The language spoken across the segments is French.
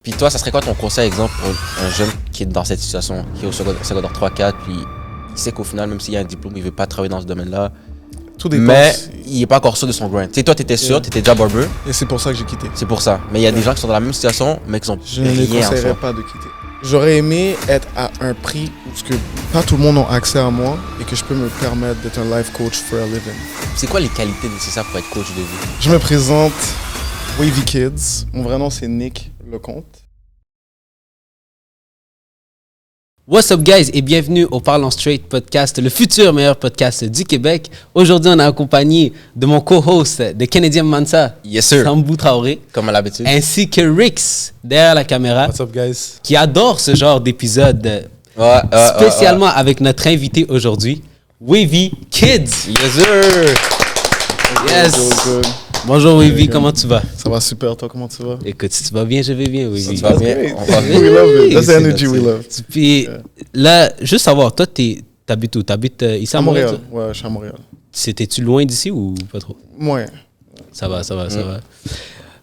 Puis toi, ça serait quoi ton conseil, exemple, pour un jeune qui est dans cette situation, qui est au secondaire 3-4, puis il sait qu'au final, même s'il a un diplôme, il veut pas travailler dans ce domaine-là, Tout dépend. mais il est pas encore sûr de son grind. Tu sais, toi, t'étais sûr, t'étais déjà barber, Et c'est pour ça que j'ai quitté. c'est pour ça. Mais il y a des gens qui sont dans la même situation, mais qui ont Je ne les rien en conseillerais soi. pas de quitter. J'aurais aimé être à un prix où que pas tout le monde a accès à moi et que je peux me permettre d'être un life coach for a living. C'est quoi les qualités nécessaires pour être coach de vie? Je me présente Wavy Kids. Mon vrai nom, c'est Nick Lecomte. What's up guys et bienvenue au Parlons Straight podcast, le futur meilleur podcast du Québec. Aujourd'hui, on est accompagné de mon co-host de Canadian Mansa, Yes, sir. Sambou Traoré, Comme à l'habitude. ainsi que Rix derrière la caméra, What's up, guys? qui adore ce genre d'épisode, Ouais, spécialement avec notre invité aujourd'hui, Wavy Kids. Yes, sir. Yes. Good. Bonjour Wavy, comment tu vas? Ça va super, toi, comment tu vas? Écoute, si tu vas bien, je vais bien Wavy. Ça va bien? great. On va bien. We love it. That's the C'est energy we notre- love. Puis là, juste savoir, toi, t'habites où? T'habites ici À à Montréal? Montréal. Ouais, je suis à Montréal. C'était-tu loin d'ici ou pas trop? Ouais. Ça va.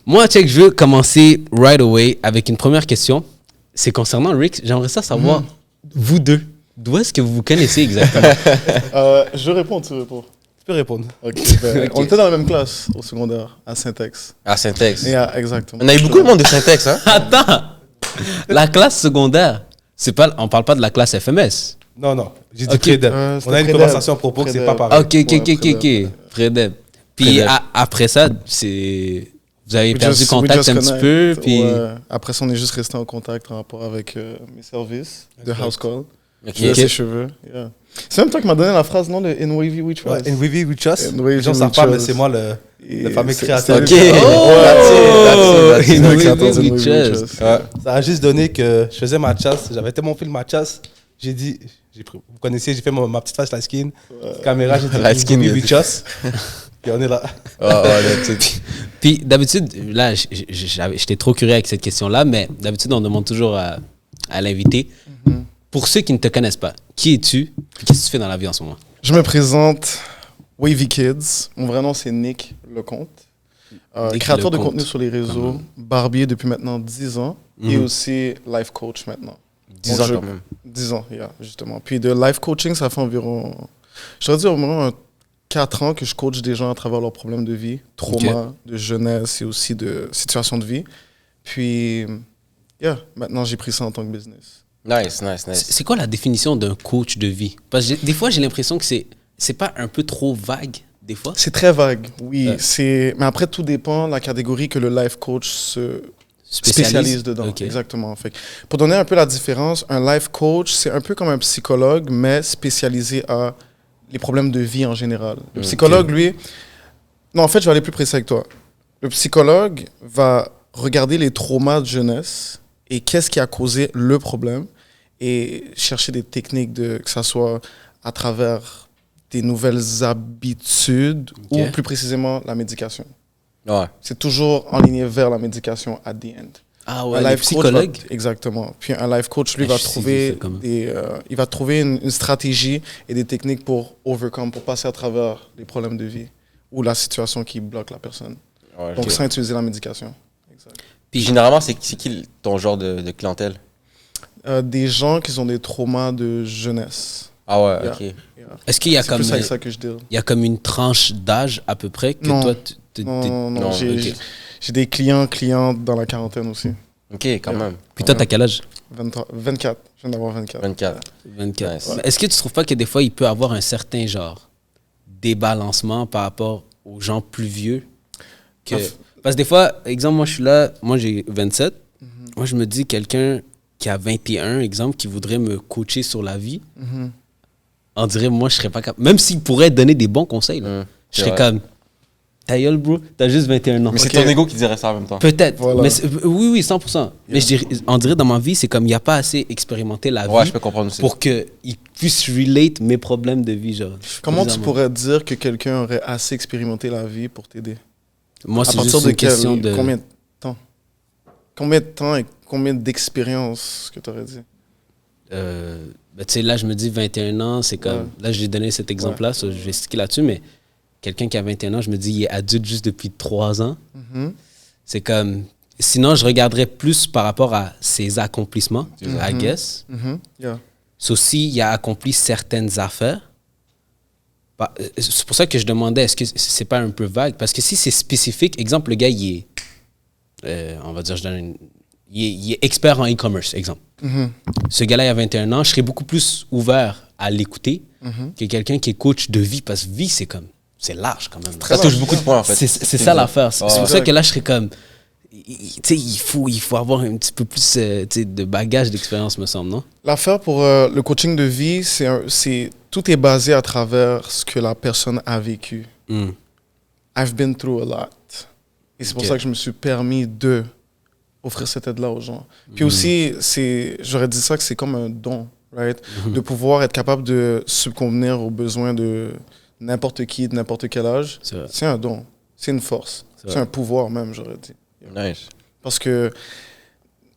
Moi, check, je veux commencer right away avec une première question. C'est concernant Rick. J'aimerais ça savoir, vous deux, d'où est-ce que vous vous connaissez exactement? Je réponds, tu réponds. Tu peux répondre. Ok. Ben, on était dans la même classe au secondaire, à Syntex. Ah, Syntex. Yeah, exactement. On a eu beaucoup de monde de Syntex, hein? Attends! La classe secondaire, on parle pas de la classe FMS. Non. J'ai dit Ok. Prédep. c'était On a une Prédep. conversation à propos que c'est pas Prédep. pareil. Ok. Fredeb. Puis Fredeb. après ça, vous avez perdu contact un petit peu. Puis Ouais. Après ça, on est juste resté en contact en rapport avec mes services de House Call. Ok. Je ses cheveux. Yeah. C'est même toi qui m'as donné la phrase, non, de In Wavy We Trust. Ouais, in Wavy We Trust. In Wavy Les gens We savent pas, mais Trust. c'est moi Et le fameux c'est- créateur. c'est- Ok. Oh! That's it. In le Wavy créateur de We In Wavy We Trust. Trust. Ouais. Ça a juste donné que je faisais ma chasse. J'avais tellement fait ma chasse. J'ai dit, vous connaissez, j'ai fait ma petite face, la skin. Caméra, j'ai dit, La skin, In il a Wavy We dit. Trust. Puis on est là. That's it. Puis d'habitude, là, j'étais trop curieux avec cette question-là, mais d'habitude, on demande toujours à l'invité. Pour ceux qui ne te connaissent pas, qui es-tu? Puis qu'est-ce que tu fais dans la vie en ce moment? Je me présente Wavy Kids. Mon vrai nom, c'est Nick Lecomte. Nick Créateur de Lecomte. contenu sur les réseaux, barbier depuis maintenant 10 ans et aussi life coach maintenant. 10 Donc, ans je- quand même. 10 ans, yeah, justement. Puis de life coaching, ça fait environ, je dirais dire, au moins 4 ans que je coach des gens à travers leurs problèmes de vie, trauma, de jeunesse et aussi de situations de vie. Puis, yeah, maintenant j'ai pris ça en tant que business. Nice. C'est quoi la définition d'un coach de vie? Parce que des fois, j'ai l'impression que c'est pas un peu trop vague, des fois? C'est très vague, oui. Ouais. Mais après, tout dépend de la catégorie que le life coach se spécialise dedans. Ok. Exactement. Fait que pour donner un peu la différence, un life coach, c'est un peu comme un psychologue, mais spécialisé à les problèmes de vie en général. Le psychologue, lui... Non, en fait, je vais aller plus précis avec toi. Le psychologue va regarder les traumas de jeunesse et qu'est-ce qui a causé le problème et chercher des techniques, que ça soit à travers des nouvelles habitudes ou plus précisément la médication. Ouais. C'est toujours enligné vers la médication at the end. Ah Un ouais, les life coach psychologues? exactement. Puis un life coach, lui, Ouais, va je sais trouver ça comme- il va trouver une stratégie et des techniques pour overcome, pour passer à travers les problèmes de vie ou la situation qui bloque la personne. Ouais, Donc, ok. sans utiliser la médication. Exact. Puis généralement, c'est qui ton genre de clientèle? Des gens qui ont des traumas de jeunesse. Ah ouais, Yeah. ok. Yeah. Est-ce qu'il y a C'est comme... plus avec ça que je deal. Il y a comme une tranche d'âge à peu près que Non. toi, Non, non, j'ai ok. j'ai des clientes dans la quarantaine aussi. Ok, quand même. Puis toi, t'as quel âge? 24. Je viens d'avoir 24. 24. 24. Nice. Mais est-ce que tu trouves pas que des fois, il peut avoir un certain genre débalancement par rapport aux gens plus vieux? Parce que des fois, exemple, moi, je suis là, moi, j'ai 27. Moi, je me dis, quelqu'un qui a 21, exemple, qui voudrait me coacher sur la vie, on dirait, moi, je serais pas capable. Même s'il pourrait donner des bons conseils, là, je c'est serais vrai. comme, ta gueule, bro, t'as juste 21 ans. Mais c'est Ok. ton ego qui dirait ça en même temps. Peut-être. Voilà. Mais oui, 100%. Mais on dirait dans ma vie, c'est comme il n'y a pas assez expérimenté la Ouais, vie je peux comprendre aussi. pour qu'il puisse relate mes problèmes de vie. Genre. Comment tu Bizarrement. pourrais dire que quelqu'un aurait assez expérimenté la vie pour t'aider? Moi, À c'est partir juste de une question de... combien de temps? Combien de temps et combien d'expérience que tu aurais dit? Ben, tu sais, là, je me dis 21 ans, c'est comme... Ouais. Là, j'ai donné cet exemple-là, ça, je vais sticker là-dessus, mais quelqu'un qui a 21 ans, je me dis, il est adulte juste depuis 3 ans. Mhm. C'est comme... Sinon, je regarderais plus par rapport à ses accomplissements, I guess. Yeah. So, s'il a accompli certaines affaires, c'est pour ça que je demandais, est-ce que c'est pas un peu vague? Parce que si c'est spécifique, exemple, le gars, il est, on va dire, il est expert en e-commerce, exemple. Ce gars-là, il a 21 ans, je serais beaucoup plus ouvert à l'écouter que quelqu'un qui est coach de vie, parce que vie, c'est large quand même. Ça touche beaucoup de points, en fait. C'est ça l'affaire. C'est pour ça Exact. que là, je serais comme... il faut avoir un petit peu plus de bagage d'expérience, me semble, non? L'affaire pour le coaching de vie, tout est basé à travers ce que la personne a vécu. I've been through a lot. Et c'est pour Ok. ça que je me suis permis de offrir cette aide-là aux gens. Puis aussi, j'aurais dit ça que c'est comme un don, right? De pouvoir être capable de subconvenir aux besoins de n'importe qui, de n'importe quel âge. C'est vrai. C'est un don. C'est une force. C'est C'est vrai. un pouvoir même, j'aurais dit. Nice. Parce que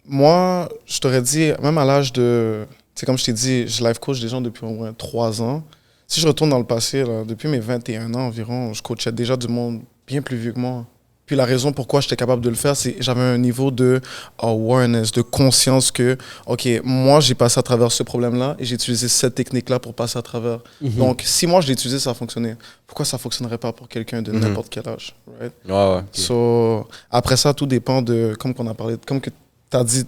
moi, je t'aurais dit, même à l'âge de... Tu sais, comme je t'ai dit, je life coach des gens depuis au moins 3 ans. Si je retourne dans le passé, là, depuis mes 21 ans environ, je coachais déjà du monde bien plus vieux que moi. Puis la raison pourquoi j'étais capable de le faire, c'est que j'avais un niveau de awareness, de conscience que, OK, moi, j'ai passé à travers ce problème-là et j'ai utilisé cette technique-là pour passer à travers. Donc, si moi, je l'ai utilisé, ça a fonctionné. Pourquoi ça ne fonctionnerait pas pour quelqu'un de n'importe quel âge, right? Ouais. So, après ça, tout dépend de, comme qu'on a parlé, comme que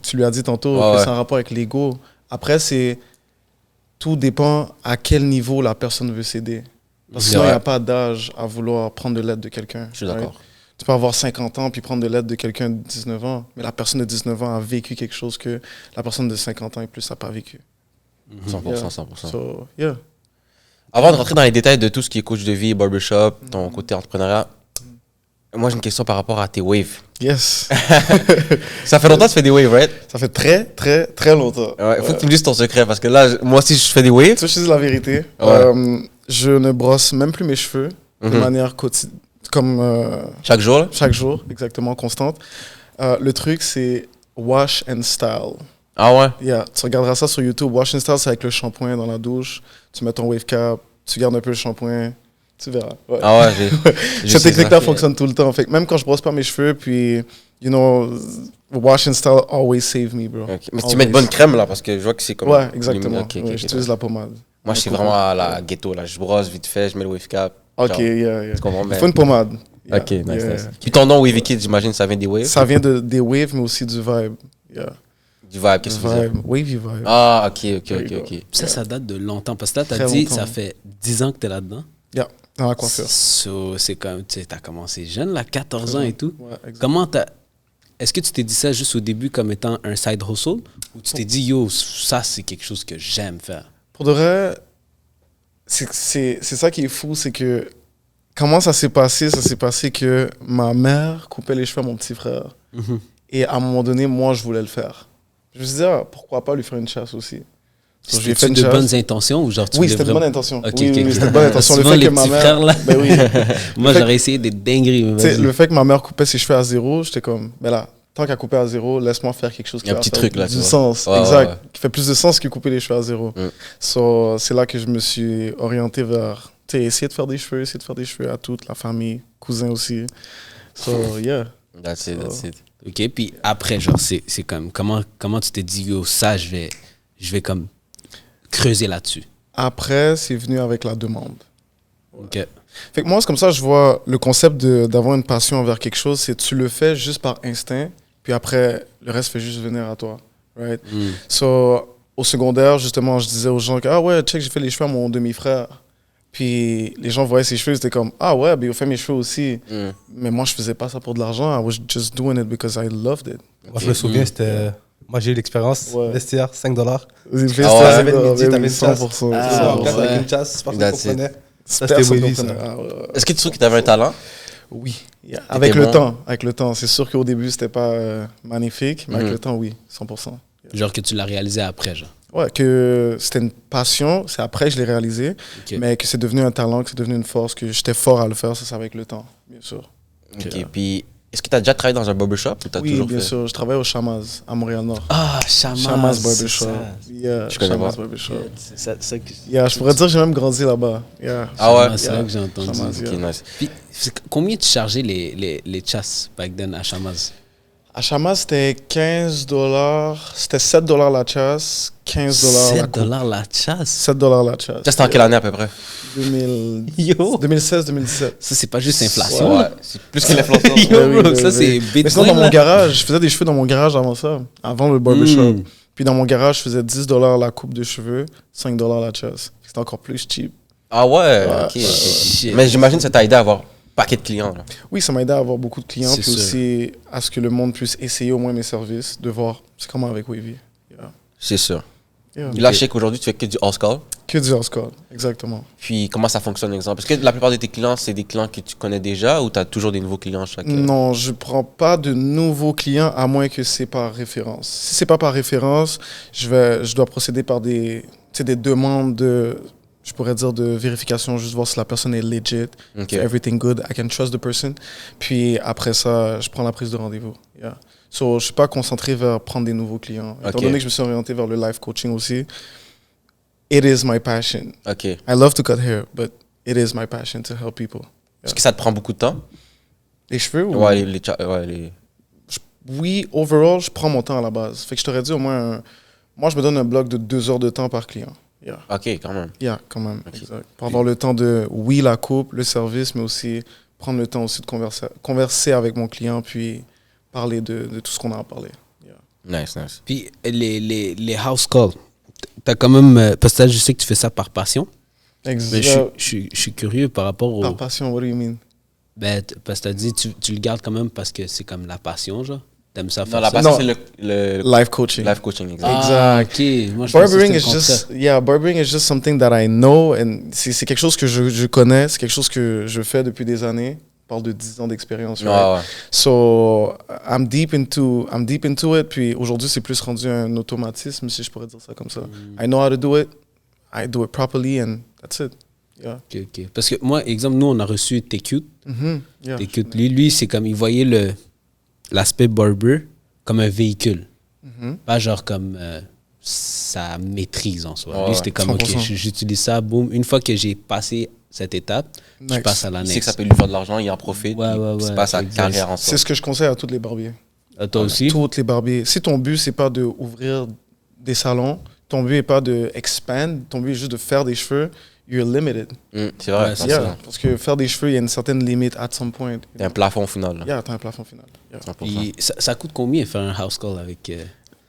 tu lui as dit tantôt, Ouais, que ouais. c'est un rapport avec l'ego. Après, tout dépend à quel niveau la personne veut s'aider. Parce que C'est sinon, il n'y vrai. a pas d'âge à vouloir prendre de l'aide de quelqu'un. Je suis d'accord. right? Tu peux avoir 50 ans puis prendre de l'aide de quelqu'un de 19 ans, mais la personne de 19 ans a vécu quelque chose que la personne de 50 ans et plus n'a pas vécu. 100%, Yeah. 100%. So, yeah. Avant de rentrer dans les détails de tout ce qui est coach de vie, barbershop, ton côté entrepreneuriat, moi j'ai une question par rapport à tes waves. Yes. Ça fait longtemps que tu fais des waves, right? Ça fait très, très, très longtemps. Ouais, faut que tu me dises ton secret parce que là, moi aussi je fais des waves. Tu sais, je te dis la vérité. Ouais. Je ne brosse même plus mes cheveux de manière quotidienne, comme Chaque jour, là. chaque jour, exactement, constante. Le truc, c'est wash and style. Ah ouais? Yeah, tu regarderas ça sur YouTube. Wash and style, c'est avec le shampoing dans la douche. Tu mets ton wave cap, tu gardes un peu le shampoing. Tu verras. Ouais. Ah ouais, j'ai Cette sais technique-là ça. fonctionne tout le temps. Fait que même quand je brosse pas mes cheveux, puis, you know, wash and style always save me, bro. Ok. Mais si tu mets de bonne crème là, parce que je vois que c'est comme. Ouais, exactement. Ok, ok, Ouais, ok. j'utilise la pommade. Moi je suis vraiment à la ghetto là. Je brosse vite fait, je mets le wave cap. Ok, Genre, yeah. Tu comprends Il bien? faut une pommade. Yeah, Ok, nice, yeah. nice. Puis ton nom Wavy Kid, j'imagine, ça vient des waves? Ça vient des waves, mais aussi du vibe. Yeah. Du vibe, qu'est-ce que tu veux dire? Vibe. Wavy vibe. Ah, ok, ok, There you ok, go. ok. Ça date de longtemps. Parce que là, tu as Très dit, longtemps. ça fait 10 ans que tu es là-dedans. Yeah, dans la coiffure. So, c'est comme, tu as commencé jeune, là, 14 ans et tout. Ouais, exact. Comment t'as... Est-ce que tu t'es dit ça juste au début comme étant un side hustle? Ou tu t'es dit, yo, ça, c'est quelque chose que j'aime faire? Pour de vrai, c'est ça qui est fou, c'est que comment ça s'est passé? Ça s'est passé que ma mère coupait les cheveux à mon petit frère. Et à un moment donné, moi, je voulais le faire. Je me suis dit, ah, pourquoi pas lui faire une chasse aussi? So, j'ai fait C'était une de chasse. bonnes intentions ou genre tu Oui, voulais c'était de vraiment- bonne intention. Ok, oui, ok, oui, ok. c'était de bonne intention. Souvent, les petits frères, là. Ben oui. Moi, Le fait j'aurais essayé des dingueries. Mais Tu sais, vas-y. le fait que ma mère coupait ses cheveux à zéro, j'étais comme, ben là, tant qu'à couper à zéro, laisse-moi faire quelque chose qui Un va petit faire truc, là, tu du vois. sens. Ouais, exact. ouais. Qui fait plus de sens que couper les cheveux à zéro. Mm. So, c'est là que je me suis orienté vers, tu sais, essayer de faire des cheveux à toute la famille, cousins aussi. So, yeah. That's it, that's it. OK, puis après, genre, c'est comme... Comment tu t'es dit, yo, ça, je vais comme creuser là-dessus? Après, c'est venu avec la demande. OK. Fait que moi, c'est comme ça, je vois le concept d'avoir une passion envers quelque chose, c'est tu le fais juste par instinct, puis après, le reste fait juste venir à toi. Right? So, au secondaire, justement, je disais aux gens que, ah ouais, check, j'ai fait les cheveux à mon demi-frère. Puis les gens voyaient ses cheveux, ils étaient comme, ah ouais, ben il fait mes cheveux aussi. Mais moi, je faisais pas ça pour de l'argent. I was just doing it because I loved it. Moi, je me souviens, c'était. Moi, j'ai eu l'expérience. Ouais. Vestiaire, $5. Vous avez fait Ah ça, ouais. T'avais une midi, ben t'avais oui, une chasse. 100%. Ah, On casse ouais. avec une chasse, personne That's it. comprenait. Ça, c'était Personne Wavy, ça. comprenait. Ah, ouais. Est-ce que tu trouves que tu avais un talent? Oui, avec T'étais le bon? temps. Avec le temps. C'est sûr qu'au début, c'était pas magnifique, mais avec le temps, oui, 100%. Genre que tu l'as réalisé après, genre. Ouais, que c'était une passion, c'est après que je l'ai réalisé, Ok. mais que c'est devenu un talent, que c'est devenu une force, que j'étais fort à le faire, ça c'est avec le temps, bien sûr. Ok, puis est-ce que tu as déjà travaillé dans un barbershop ou tu as Oui, toujours bien fait? sûr, je travaille au Chamaz, à Montréal-Nord. Ah, Chamaz. Chamaz c'est Barbershop. ça. Yeah, Je connais Chamaz pas. Barbershop. C'est ça que... Yeah, je pourrais dire que j'ai même grandi là-bas. Yeah. Ah ouais? Chamaz, c'est là que j'ai entendu. Chamaz, Ok, yeah. nice. Puis, combien tu chargeais les chasses back then à Chamaz? À Chama, c'était 15 $. C'était 7 $ la chasse, 15 $ la 7 coupe. $ la chasse. 7 $ la chasse. Ça, c'était en quelle année à peu près? 2016-2017. Ça, c'est pas juste inflation. Ouais, c'est plus que l'inflation. Yo, bro, ça, c'est Mais sinon, dans Bitcoin, mon là. garage, je faisais des cheveux dans mon garage avant ça, avant le barbershop. Mm. Puis dans mon garage, je faisais 10 $ la coupe de cheveux, 5 $ la chasse. C'était encore plus cheap. Ah ouais, ok. Shit. Mais j'imagine que ça t'a aidé à avoir un paquet de clients. Là. Oui, ça m'a aidé à avoir beaucoup de clients, C'est puis sûr. aussi à ce que le monde puisse essayer au moins mes services, de voir c'est comment avec Wavy. Yeah. C'est sûr. Yeah. Là, je sais qu'aujourd'hui, tu fais que du house call. Que du house call, exactement. Puis comment ça fonctionne, exemple? Est-ce que la plupart de tes clients, c'est des clients que tu connais déjà ou tu as toujours des nouveaux clients chaque... Non, je prends pas de nouveaux clients à moins que c'est par référence. Si c'est pas par référence, je dois procéder par des demandes de, je pourrais dire, de vérification, juste voir si la personne est legit, Ok. if everything good, I can trust the person. Puis après ça, je prends la prise de rendez-vous. Yeah. So, je suis pas concentré vers prendre des nouveaux clients. Étant Ok. donné que je me suis orienté vers le life coaching aussi, it is my passion. Ok. I love to cut hair, but it is my passion to help people. Est-ce que ça te prend beaucoup de temps? Les cheveux ou... Ouais, les... Oui, overall, je prends mon temps à la base. Fait que je t'aurais dit au moins... Moi, je me donne un bloc de 2 heures de temps par client. Yeah, Ok, quand même. yeah, quand même. Exact. Pour avoir le temps de, oui, la coupe, le service, mais aussi prendre le temps aussi de converser avec mon client, puis parler de tout ce qu'on a à parler. Yeah. Nice, nice. Puis les house calls, t'as quand même... parce que là, je sais que tu fais ça par passion. Mais je suis curieux par rapport au... Par passion, what do you mean? Ben, parce que t'as dit, tu le gardes quand même parce que c'est comme la passion, genre. T'aimes ça Non, faire la ça? passion, Non. c'est le Life coaching. life coaching, exact. Ah, Exact. ok. Moi, je pensais que Barbering c'était is le just, contraire. yeah, barbering is just something that I know, and c'est quelque chose que je connais, c'est quelque chose que je fais depuis des années. On parle de 10 ans d'expérience. Right? Ouais, ouais. So, I'm deep into it. Puis aujourd'hui, c'est plus rendu un automatisme, si je pourrais dire ça comme ça. I know how to do it. I do it properly, and that's it. Yeah. Ok, ok. Parce que moi, exemple, nous, on a reçu T-Cute. Yeah. T-Cute, lui, c'est comme, il voyait l'aspect barber comme un véhicule. Pas genre comme sa maîtrise en soi. Ouais, Lui, c'était comme, ok, 100%. j'utilise ça, boum. Une fois que j'ai passé cette étape, je Nice. passe à Il l'annexe. sait que ça peut lui faire de l'argent, il en profite, Ouais, puis ouais, c'est ouais, pas sa exact. carrière en C'est soi. ce que je conseille à tous les barbiers. À toi aussi? Tous les barbiers. Si ton but, c'est pas d'ouvrir des salons, ton but est pas de expand, ton but est juste de faire des cheveux, you're limited. C'est vrai, Ouais, c'est c'est Yeah. ça. Parce que faire des cheveux, il y a une certaine limite at some point. Il y a un plafond final. Là. Yeah, t'as un plafond final. Yeah. 100%. Puis ça coûte combien faire un house call avec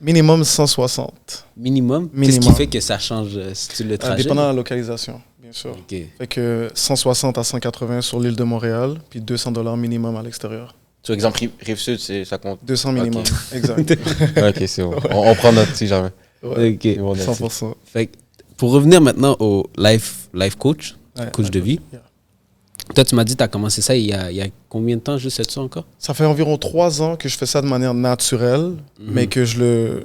Minimum 160. minimum? Qu'est-ce Minimum. qui fait que ça change si tu le trajet? Dépendant de la localisation, bien sûr. Ok. Fait que 160 à 180 sur l'île de Montréal, puis 200 $ minimum à l'extérieur. Sur exemple, Rive-Sud, ça compte. 200 minimum, Ok. exact. Ok, c'est bon. On prend note si jamais. Ouais, Ok. C'est bon, merci. 100%. Fait que pour revenir maintenant au life coach, Ouais, coach de vie. yeah. Toi, tu m'as dit que tu as commencé ça il y a combien de temps, juste ça encore? Ça fait environ 3 ans que je fais ça de manière naturelle, mais que je le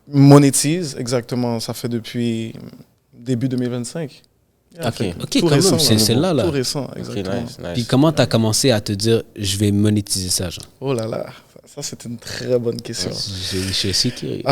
monétise, exactement. Ça fait depuis début 2025. Yeah, Ok. fait que Ok, tout quand même, récent, c'est là, là. Tout récent, Ok, exactement. nice, nice. Puis comment tu as commencé à te dire, je vais monétiser ça, genre? Oh là là, ça c'est une très bonne question. Je suis aussi curieux.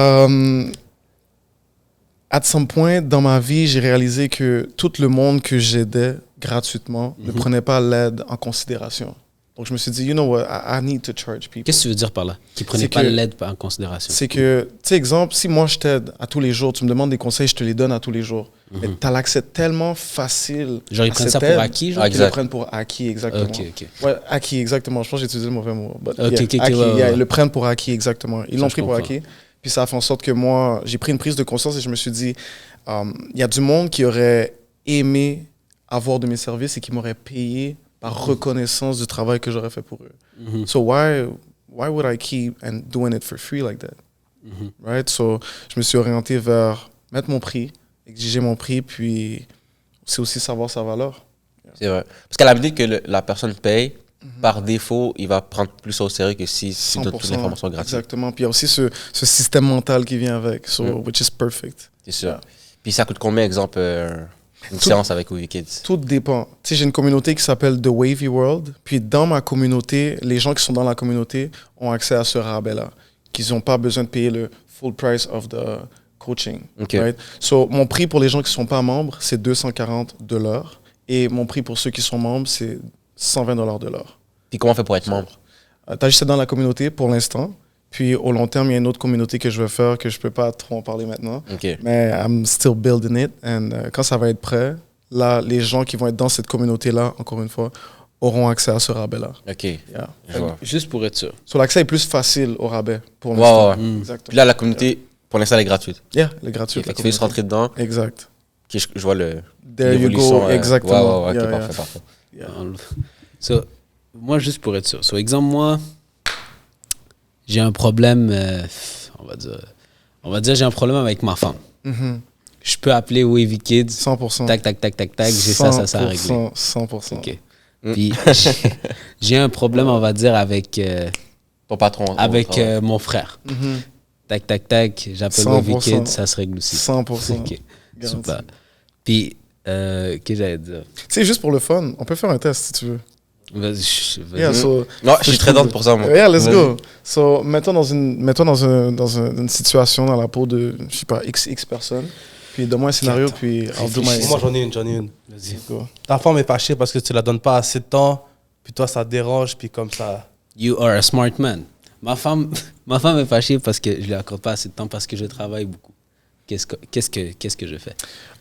At some point dans ma vie, j'ai réalisé que tout le monde que j'aidais gratuitement ne prenait pas l'aide en considération. Donc je me suis dit, you know what, I need to charge people. Qu'est-ce que tu veux dire par là? Qui prenait C'est pas que- l'aide en considération? C'est que, tu sais, exemple, si moi je t'aide à tous les jours, tu me demandes des conseils, je te les donne à tous les jours. Mais tu as l'accès tellement facile. Genre, ils à prennent cette ça pour aide acquis, genre? qu'ils Exact. le prennent pour acquis, exactement. Ok, ok. Ouais, acquis, exactement. Je pense que j'ai utilisé le mauvais mot. But Ok, yeah, ok, ok, acquis, ouais, yeah, ouais. ils le prennent pour acquis, exactement. Ils Ça, l'ont je pris pour comprends. acquis. Puis ça a fait en sorte que moi, j'ai pris une prise de conscience et je me suis dit, il y a du monde qui aurait aimé avoir de mes services et qui m'aurait payé par reconnaissance du travail que j'aurais fait pour eux. So why would I keep and doing it for free like that? Right? So je me suis orienté vers mettre mon prix, exiger mon prix, puis c'est aussi savoir sa valeur. C'est vrai. Parce qu'à la minute que la personne paye, par défaut, il va prendre plus au sérieux que si tu donnes toute l'information gratuite. Exactement. Puis il y a aussi ce système mental qui vient avec, so, which is perfect. C'est sûr. Puis ça coûte combien, exemple, une séance avec Wavy Kids? Tout dépend. Tu sais, j'ai une communauté qui s'appelle The Wavy World. Puis dans ma communauté, les gens qui sont dans la communauté ont accès à ce rabais-là. Qu'ils n'ont pas besoin de payer le full price of the coaching. Ok. Right? So, mon prix pour les gens qui ne sont pas membres, c'est 240 $. Et mon prix pour ceux qui sont membres, c'est 120 $ de l'heure. Puis comment on fait pour être membre? Tu as juste été dans la communauté pour l'instant. Puis au long terme, il y a une autre communauté que je veux faire que je peux pas trop en parler maintenant. Ok. Mais I'm still building it. And quand ça va être prêt, là, les gens qui vont être dans cette communauté-là, encore une fois, auront accès à ce rabais-là. Ok. Yeah. Je vois. Juste pour être sûr. So, l'accès est plus facile au rabais pour Ouais, l'instant. ouais. Puis Exactement. là, la communauté, pour l'instant, elle est gratuite. Yeah, elle est gratuite. Ok, la fait qu'il faut juste communauté. rentrer dedans. Exact. Ok, je vois There you l'évolution. go. Exactement. Ouais, ouais, ouais, ok, Yeah, parfait, parfait. yeah. So, moi, juste pour être sûr. So, exemple, moi, j'ai un problème, on va dire, j'ai un problème avec ma femme. Mhm. Je peux appeler Wavy Kids, 100%. tac, tac, tac, tac, tac, j'ai ça à régler. 100%. OK. Puis, j'ai un problème, on va dire, avec Ton patron. avec mon frère. Mhm. Tac, tac, tac, j'appelle Wavy 100%. Kids, ça se règle aussi. 100%. OK. Garanti. Super. Puis, qu'est-ce que j'allais dire? Tu sais, juste pour le fun, on peut faire un test si tu veux. Vas-y. Yeah, so, Non, je suis très down pour ça, moi. yeah, let's Vas-y. go. So, mets-toi dans une situation dans la peau de, je sais pas, X personnes. Puis donne-moi un scénario, puis I'll do my... Moi, j'en ai une. Vas-y. Go. Ta femme est fâchée parce que tu la donnes pas assez de temps, puis toi, ça te dérange, puis comme ça. You are a smart man. Ma femme est fâchée parce que je lui accorde pas assez de temps parce que je travaille beaucoup. Qu'est-ce que je fais?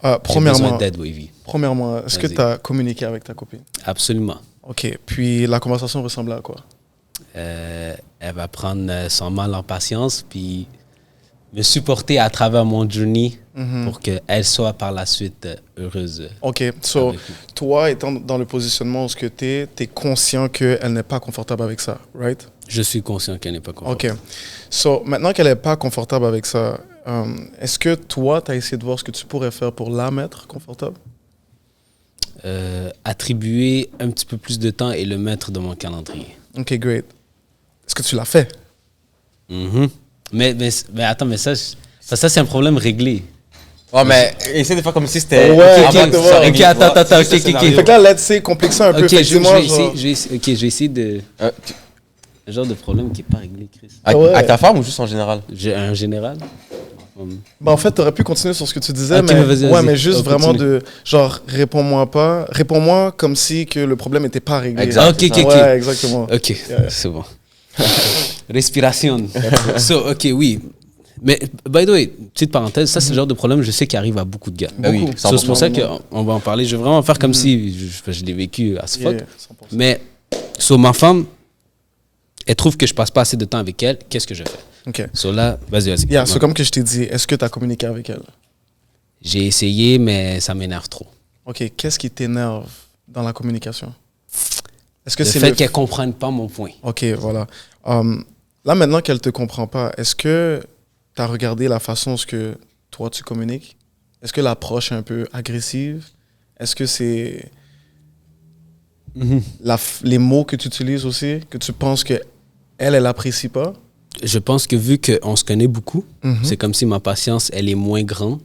J'ai besoin Premièrement, d'aide, Wavy. est-ce que Vas-y. tu as communiqué avec ta copine? Absolument. OK. Puis la conversation ressemblait à quoi? Elle va prendre son mal en patience puis me supporter à travers mon journey pour qu'elle soit par la suite heureuse. OK. So, Avec lui. toi, étant dans le positionnement où tu es conscient qu'elle n'est pas confortable avec ça, right? Je suis conscient qu'elle n'est pas confortable. OK. So, maintenant qu'elle n'est pas confortable avec ça, est-ce que toi, tu as essayé de voir ce que tu pourrais faire pour la mettre confortable? Attribuer un petit peu plus de temps et le mettre dans mon calendrier. OK, great. Est-ce que tu l'as fait? Mhm. Mais attends, mais ça c'est un problème réglé. Ouais, mais essaie de faire comme si c'était. Ouais, avant exactement. que ce soit réglé, Ok, tu vois. attends, C'est ok, ce ok, ok. scénario. Fait que là, let's say, complexer un peu. Ok, Fait que je vais dis-moi, genre- essayer, essayer de... Euh, Un genre de problème qui n'est pas réglé, Chris. Avec, Ouais. avec ta femme ou juste en général? En général. Ben, en fait, tu aurais pu continuer sur ce que tu disais, Ok, mais, mais vas-y, ouais, vas-y. mais juste On vraiment continue. de, genre, réponds-moi comme si que le problème n'était pas réglé. Exact. Ok, ok, ok. Ouais, exactement. Ok, Yeah. c'est bon. Respiration. So, ok, oui. Mais, by the way, petite parenthèse, ça, c'est le genre de problème, je sais, qui arrive à beaucoup de gars. Ben oui, Beaucoup. So, c'est pour ça 100%. qu'on va en parler. Je vais vraiment faire comme si je l'ai vécu à ce fuck. Yeah, 100%. Mais, so, ma femme, elle trouve que je passe pas assez de temps avec elle. Qu'est-ce que je fais? OK. So, là, vas-y. Yeah, c'est comme que je t'ai dit, est-ce que tu as communiqué avec elle? J'ai essayé, mais ça m'énerve trop. OK, qu'est-ce qui t'énerve dans la communication? Est-ce que Le c'est fait le... qu'elle comprenne pas mon point. OK, voilà. Là, maintenant qu'elle te comprend pas, est-ce que tu as regardé la façon dont que toi, tu communiques? Est-ce que l'approche est un peu agressive? Est-ce que c'est les mots que tu utilises aussi, que tu penses que elle apprécie pas? Je pense que vu qu'on se connaît beaucoup, Mhm. c'est comme si ma patience, elle est moins grande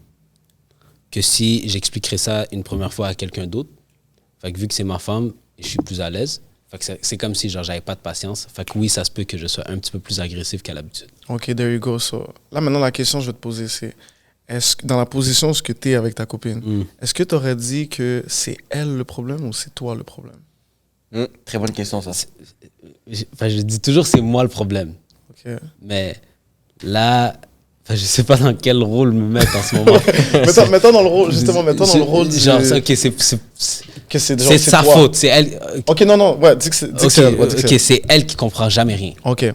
que si j'expliquerais ça une première fois à quelqu'un d'autre. Fait que vu que c'est ma femme, je suis plus à l'aise. Fait que c'est comme si genre j'avais pas de patience. Fait que oui, ça se peut que je sois un petit peu plus agressif qu'à l'habitude. OK, there you go. So, là, maintenant, la question que je vais te poser, c'est est-ce que dans la position où tu es avec ta copine, est-ce que tu aurais dit que c'est elle le problème ou c'est toi le problème? Très bonne question, ça. Enfin, je dis toujours c'est moi le problème. OK. Mais là, enfin, je sais pas dans quel rôle me mettre en ce moment. Mettons dans le rôle, justement, mettons dans le rôle du... Genre, ok, c'est que c'est de sa toi. faute. C'est elle. OK, non, ouais, dis que c'est dis que Ok, c'est elle. Ouais, dis que c'est ok, c'est elle qui comprend jamais rien. OK. Là,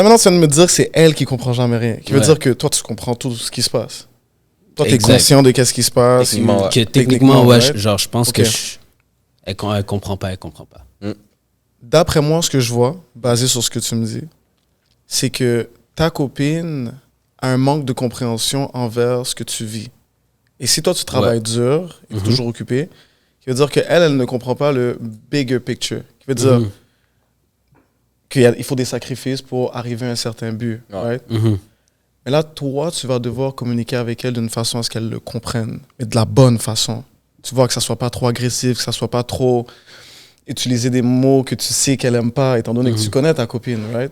maintenant, tu viens de me dire que c'est elle qui comprend jamais rien. Qui veut Ouais. dire que toi, tu comprends tout ce qui se passe. Toi, tu es Exact. conscient de qu'est-ce qui se passe. Techniquement, ouais. Que techniquement, ouais, right? genre, je pense Ok. que elle comprend pas, elle comprend pas. D'après moi, ce que je vois, basé sur ce que tu me dis, c'est que ta copine a un manque de compréhension envers ce que tu vis. Et si toi, tu travailles dur, et toujours occupé, qui veut dire qu'elle ne comprend pas le bigger picture. Qui veut dire qu'il faut des sacrifices pour arriver à un certain but. Ouais. Right? Mais là, toi, tu vas devoir communiquer avec elle d'une façon à ce qu'elle le comprenne, mais de la bonne façon. Tu vois, que ça soit pas trop agressif, que ça soit pas trop utiliser des mots que tu sais qu'elle aime pas, étant donné que tu connais ta copine, right?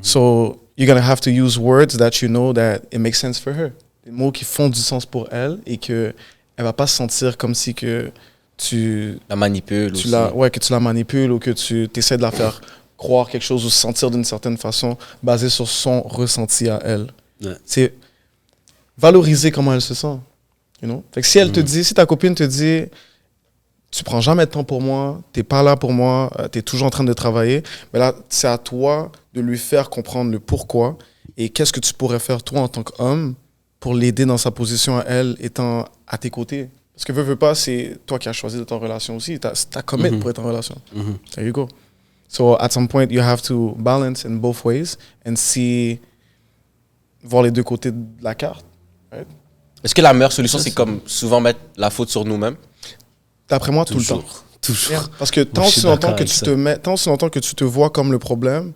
So, you're gonna have to use words that you know that it makes sense for her. Des mots qui font du sens pour elle et que elle va pas se sentir comme si que tu La manipule aussi. que tu la manipules ou que tu essaies de la faire croire quelque chose ou se sentir d'une certaine façon basé sur son ressenti à elle. Ouais. C'est valoriser comment elle se sent. You know? Fait que si elle te dit, si ta copine te dit, tu prends jamais de temps pour moi, t'es pas là pour moi, t'es toujours en train de travailler, mais là, c'est à toi de lui faire comprendre le pourquoi et qu'est-ce que tu pourrais faire toi en tant qu'homme pour l'aider dans sa position à elle étant à tes côtés. Parce que veux pas, c'est toi qui as choisi de ton relation aussi. T'as commit pour être en relation. There you go. So at some point, you have to balance in both ways and see, voir les deux côtés de la carte. Right? Est-ce que la meilleure solution, c'est comme souvent mettre la faute sur nous-mêmes? D'après moi, tout le temps. Toujours. Parce que tant aussi longtemps que tu te vois comme le problème,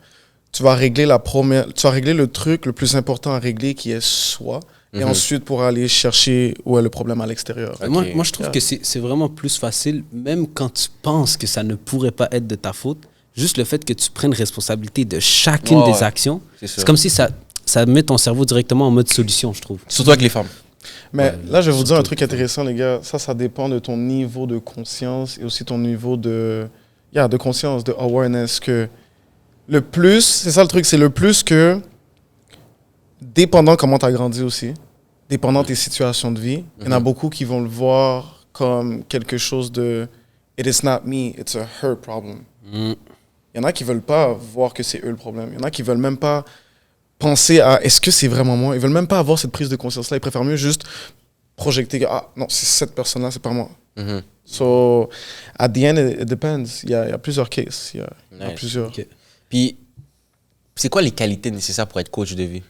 tu vas régler le truc le plus important à régler qui est soi. Et ensuite, pour aller chercher où est le problème à l'extérieur. Okay. Moi, je trouve que c'est vraiment plus facile, même quand tu penses que ça ne pourrait pas être de ta faute, juste le fait que tu prennes responsabilité de chacune des actions, c'est comme si ça met ton cerveau directement en mode solution, je trouve. Surtout avec les femmes. Mais là, je vais vous dire un truc intéressant, les gars. Ça dépend de ton niveau de conscience et aussi ton niveau de conscience, de awareness. Que le plus, c'est ça le truc, c'est le plus que, dépendant comment tu as grandi aussi, dépendant tes situations de vie, il y en a beaucoup qui vont le voir comme quelque chose de « it is not me, it's a her problem ». Il y en a qui veulent pas voir que c'est eux le problème. Il y en a qui veulent même pas penser à est-ce que c'est vraiment moi. Ils veulent même pas avoir cette prise de conscience-là. Ils préfèrent mieux juste projeter que non, c'est cette personne-là, c'est pas moi. So, at the end, it depends. Il y a plusieurs cases. Il y a plusieurs. Okay. Puis, c'est quoi les qualités nécessaires pour être coach de vie?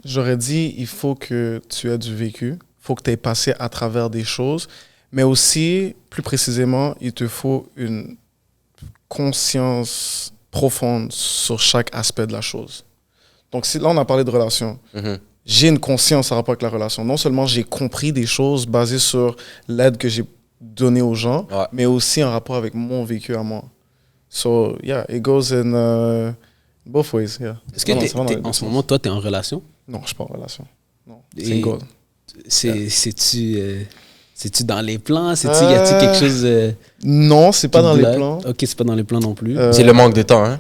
J'aurais dit, il faut que tu aies du vécu. Il faut que tu aies passé à travers des choses. Mais aussi, plus précisément, il te faut une conscience profonde sur chaque aspect de la chose. Donc, là, on a parlé de relation. J'ai une conscience en rapport avec la relation. Non seulement j'ai compris des choses basées sur l'aide que j'ai donnée aux gens, mais aussi en rapport avec mon vécu à moi. So, yeah, it goes in both ways. Yeah. Est-ce que en ce moment, toi, tu es en relation? Non, je suis pas en relation. Non, single. C'est-tu dans les plans? Y a-t-il quelque chose... non, c'est pas dans les plans. Ok, c'est pas dans les plans non plus. C'est le manque de temps, hein?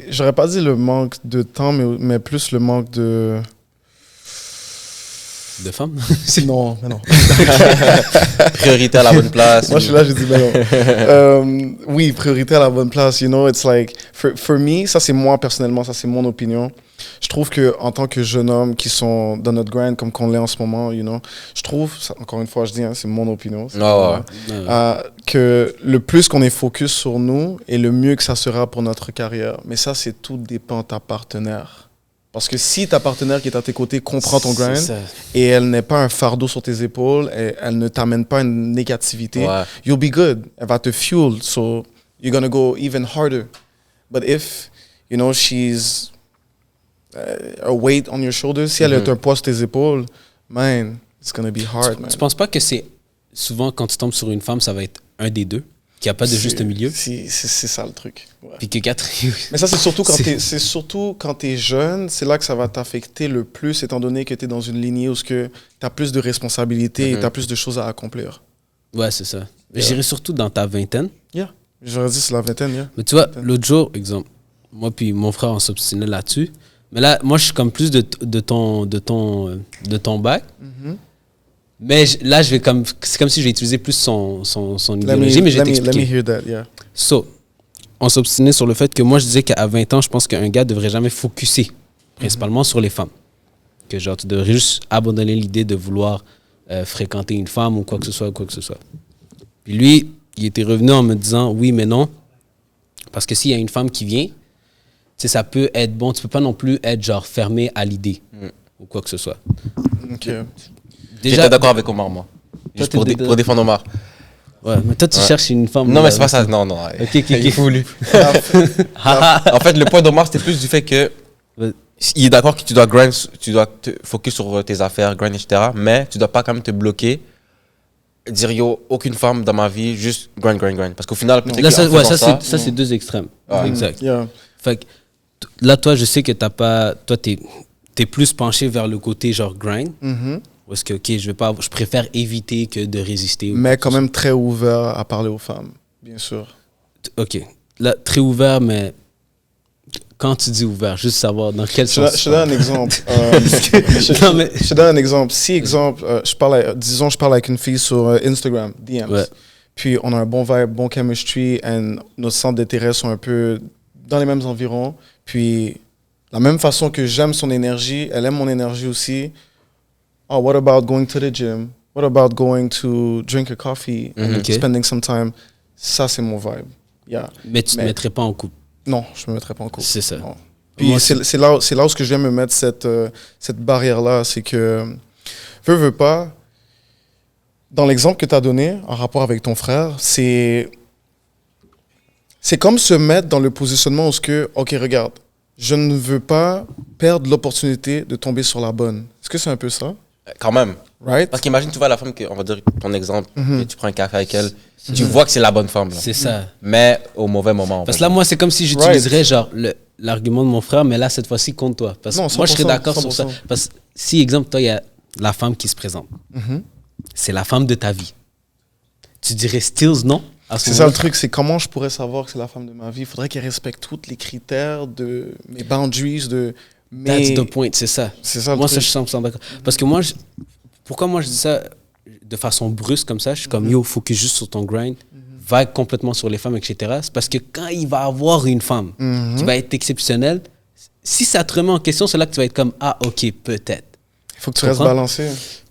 J'aurais pas dit le manque de temps, mais plus le manque de... De femmes? Non, mais non. Priorité à la bonne place. Moi, je suis là, je dis, mais non. Oui, priorité à la bonne place. You know, it's like, for me, ça c'est moi personnellement, ça c'est mon opinion. Je trouve qu'en tant que jeune homme qui sont dans notre grind comme qu'on l'est en ce moment, you know, je trouve, encore une fois, je dis, hein, c'est mon opinion, que le plus qu'on est focus sur nous et le mieux que ça sera pour notre carrière. Mais ça, c'est tout dépend de ta partenaire. Parce que si ta partenaire qui est à tes côtés comprend ton grind et elle n'est pas un fardeau sur tes épaules et elle ne t'amène pas une négativité, you'll be good. Elle va te fuel, so you're gonna go even harder. But if, you know, she's a weight on your shoulders, si elle est un poids sur tes épaules, man, it's gonna be hard, man. Tu penses pas que c'est souvent quand tu tombes sur une femme, ça va être un des deux? Qu'il n'y a pas de juste milieu? C'est ça le truc. Ouais. Puis que mais ça, c'est surtout quand t'es jeune, c'est là que ça va t'affecter le plus, étant donné que t'es dans une lignée où tu as plus de responsabilités et t'as plus de choses à accomplir. Ouais, c'est ça. Je dirais surtout dans ta vingtaine. Yeah. J'aurais dit c'est la vingtaine, yeah. Mais tu vois, l'autre jour, exemple, moi puis mon frère, on s'obstinait là-dessus. Mais là, moi, je suis comme plus de ton bac. Mais là, c'est comme si je vais utiliser plus son idéologie, mais je vais t'expliquer. Let me hear that, yeah. So, on s'obstinait sur le fait que moi, je disais qu'à 20 ans, je pense qu'un gars devrait jamais focuser principalement sur les femmes. Que genre, tu devrais juste abandonner l'idée de vouloir fréquenter une femme ou quoi que ce soit. Puis lui, il était revenu en me disant, oui, mais non. Parce que s'il y a une femme qui vient, tu sais, ça peut être bon. Tu peux pas non plus être genre fermé à l'idée ou quoi que ce soit. OK. J'étais d'accord avec Omar, moi. Juste pour défendre Omar. Ouais, mais toi, tu cherches une femme. Non, mais c'est pas ça. Non. Ok. Il est voulu. En fait, le point d'Omar, c'était plus du fait que il est d'accord que tu dois grind, tu dois te focus sur tes affaires, grind, etc. Mais tu dois pas quand même te bloquer, dire yo, aucune femme dans ma vie, juste grind. Parce qu'au final, peut-être ça, c'est deux extrêmes. Exact. Yeah. Fait que là, toi, je sais que t'as pas. Toi, t'es plus penché vers le côté genre grind. Ou est-ce que, je préfère éviter que de résister. Mais quand même très ouvert à parler aux femmes, bien sûr. OK. Là, très ouvert, mais Quand tu dis ouvert, juste savoir dans quel Je sens. te donne un exemple. Non, mais- Je te donne un exemple. Si, exemple, disons, je parle avec une fille sur Instagram, DMs. Ouais. Puis on a un bon vibe, bon chemistry, et nos centres d'intérêt sont un peu dans les mêmes environs. Puis, la même façon que j'aime son énergie, elle aime mon énergie aussi. Oh, what about going to the gym? What about going to drink a coffee and Ok. spending some time? Ça, c'est mon vibe. Yeah. Mais tu te Mais- mettrais pas en couple. Non, je me mettrais pas en couple. C'est ça. Non. Puis Moi, c'est là où je viens me mettre cette barrière-là. C'est que, veux pas, dans l'exemple que tu as donné en rapport avec ton frère, c'est comme se mettre dans le positionnement où ce que, OK, regarde, je ne veux pas perdre l'opportunité de tomber sur la bonne. Est-ce que c'est un peu ça? Quand même. Right? Parce qu'imagine, tu vois la femme, on va dire ton exemple, Mhm. et tu prends un café avec elle, tu vois que c'est la bonne femme. Là. C'est ça. Mais au mauvais moment. Parce que là, moi, c'est comme si j'utiliserais genre l'argument de mon frère, mais là, cette fois-ci, contre toi. Parce que Non, moi, je serais 100%, d'accord sur ça. 100%. Parce que si, exemple, toi, il y a la femme qui se présente. Mhm. C'est la femme de ta vie. Tu dirais Stills, non? À ce C'est ça le moment-là? truc, c'est comment je pourrais savoir que c'est la femme de ma vie. Il faudrait qu'elle respecte tous les critères de mes boundaries, de That's mes... the point, c'est ça. C'est ça le Moi, truc. ça, je suis 100% d'accord. Parce que moi, pourquoi moi je dis ça de façon brusque comme ça? Je suis comme, yo, focus juste sur ton grind, vague complètement sur les femmes, etc. C'est parce que quand il va avoir une femme qui va être exceptionnelle, si ça te remet en question, c'est là que tu vas être comme, ah, ok, peut-être. Il faut que tu Tu restes comprends? balancé.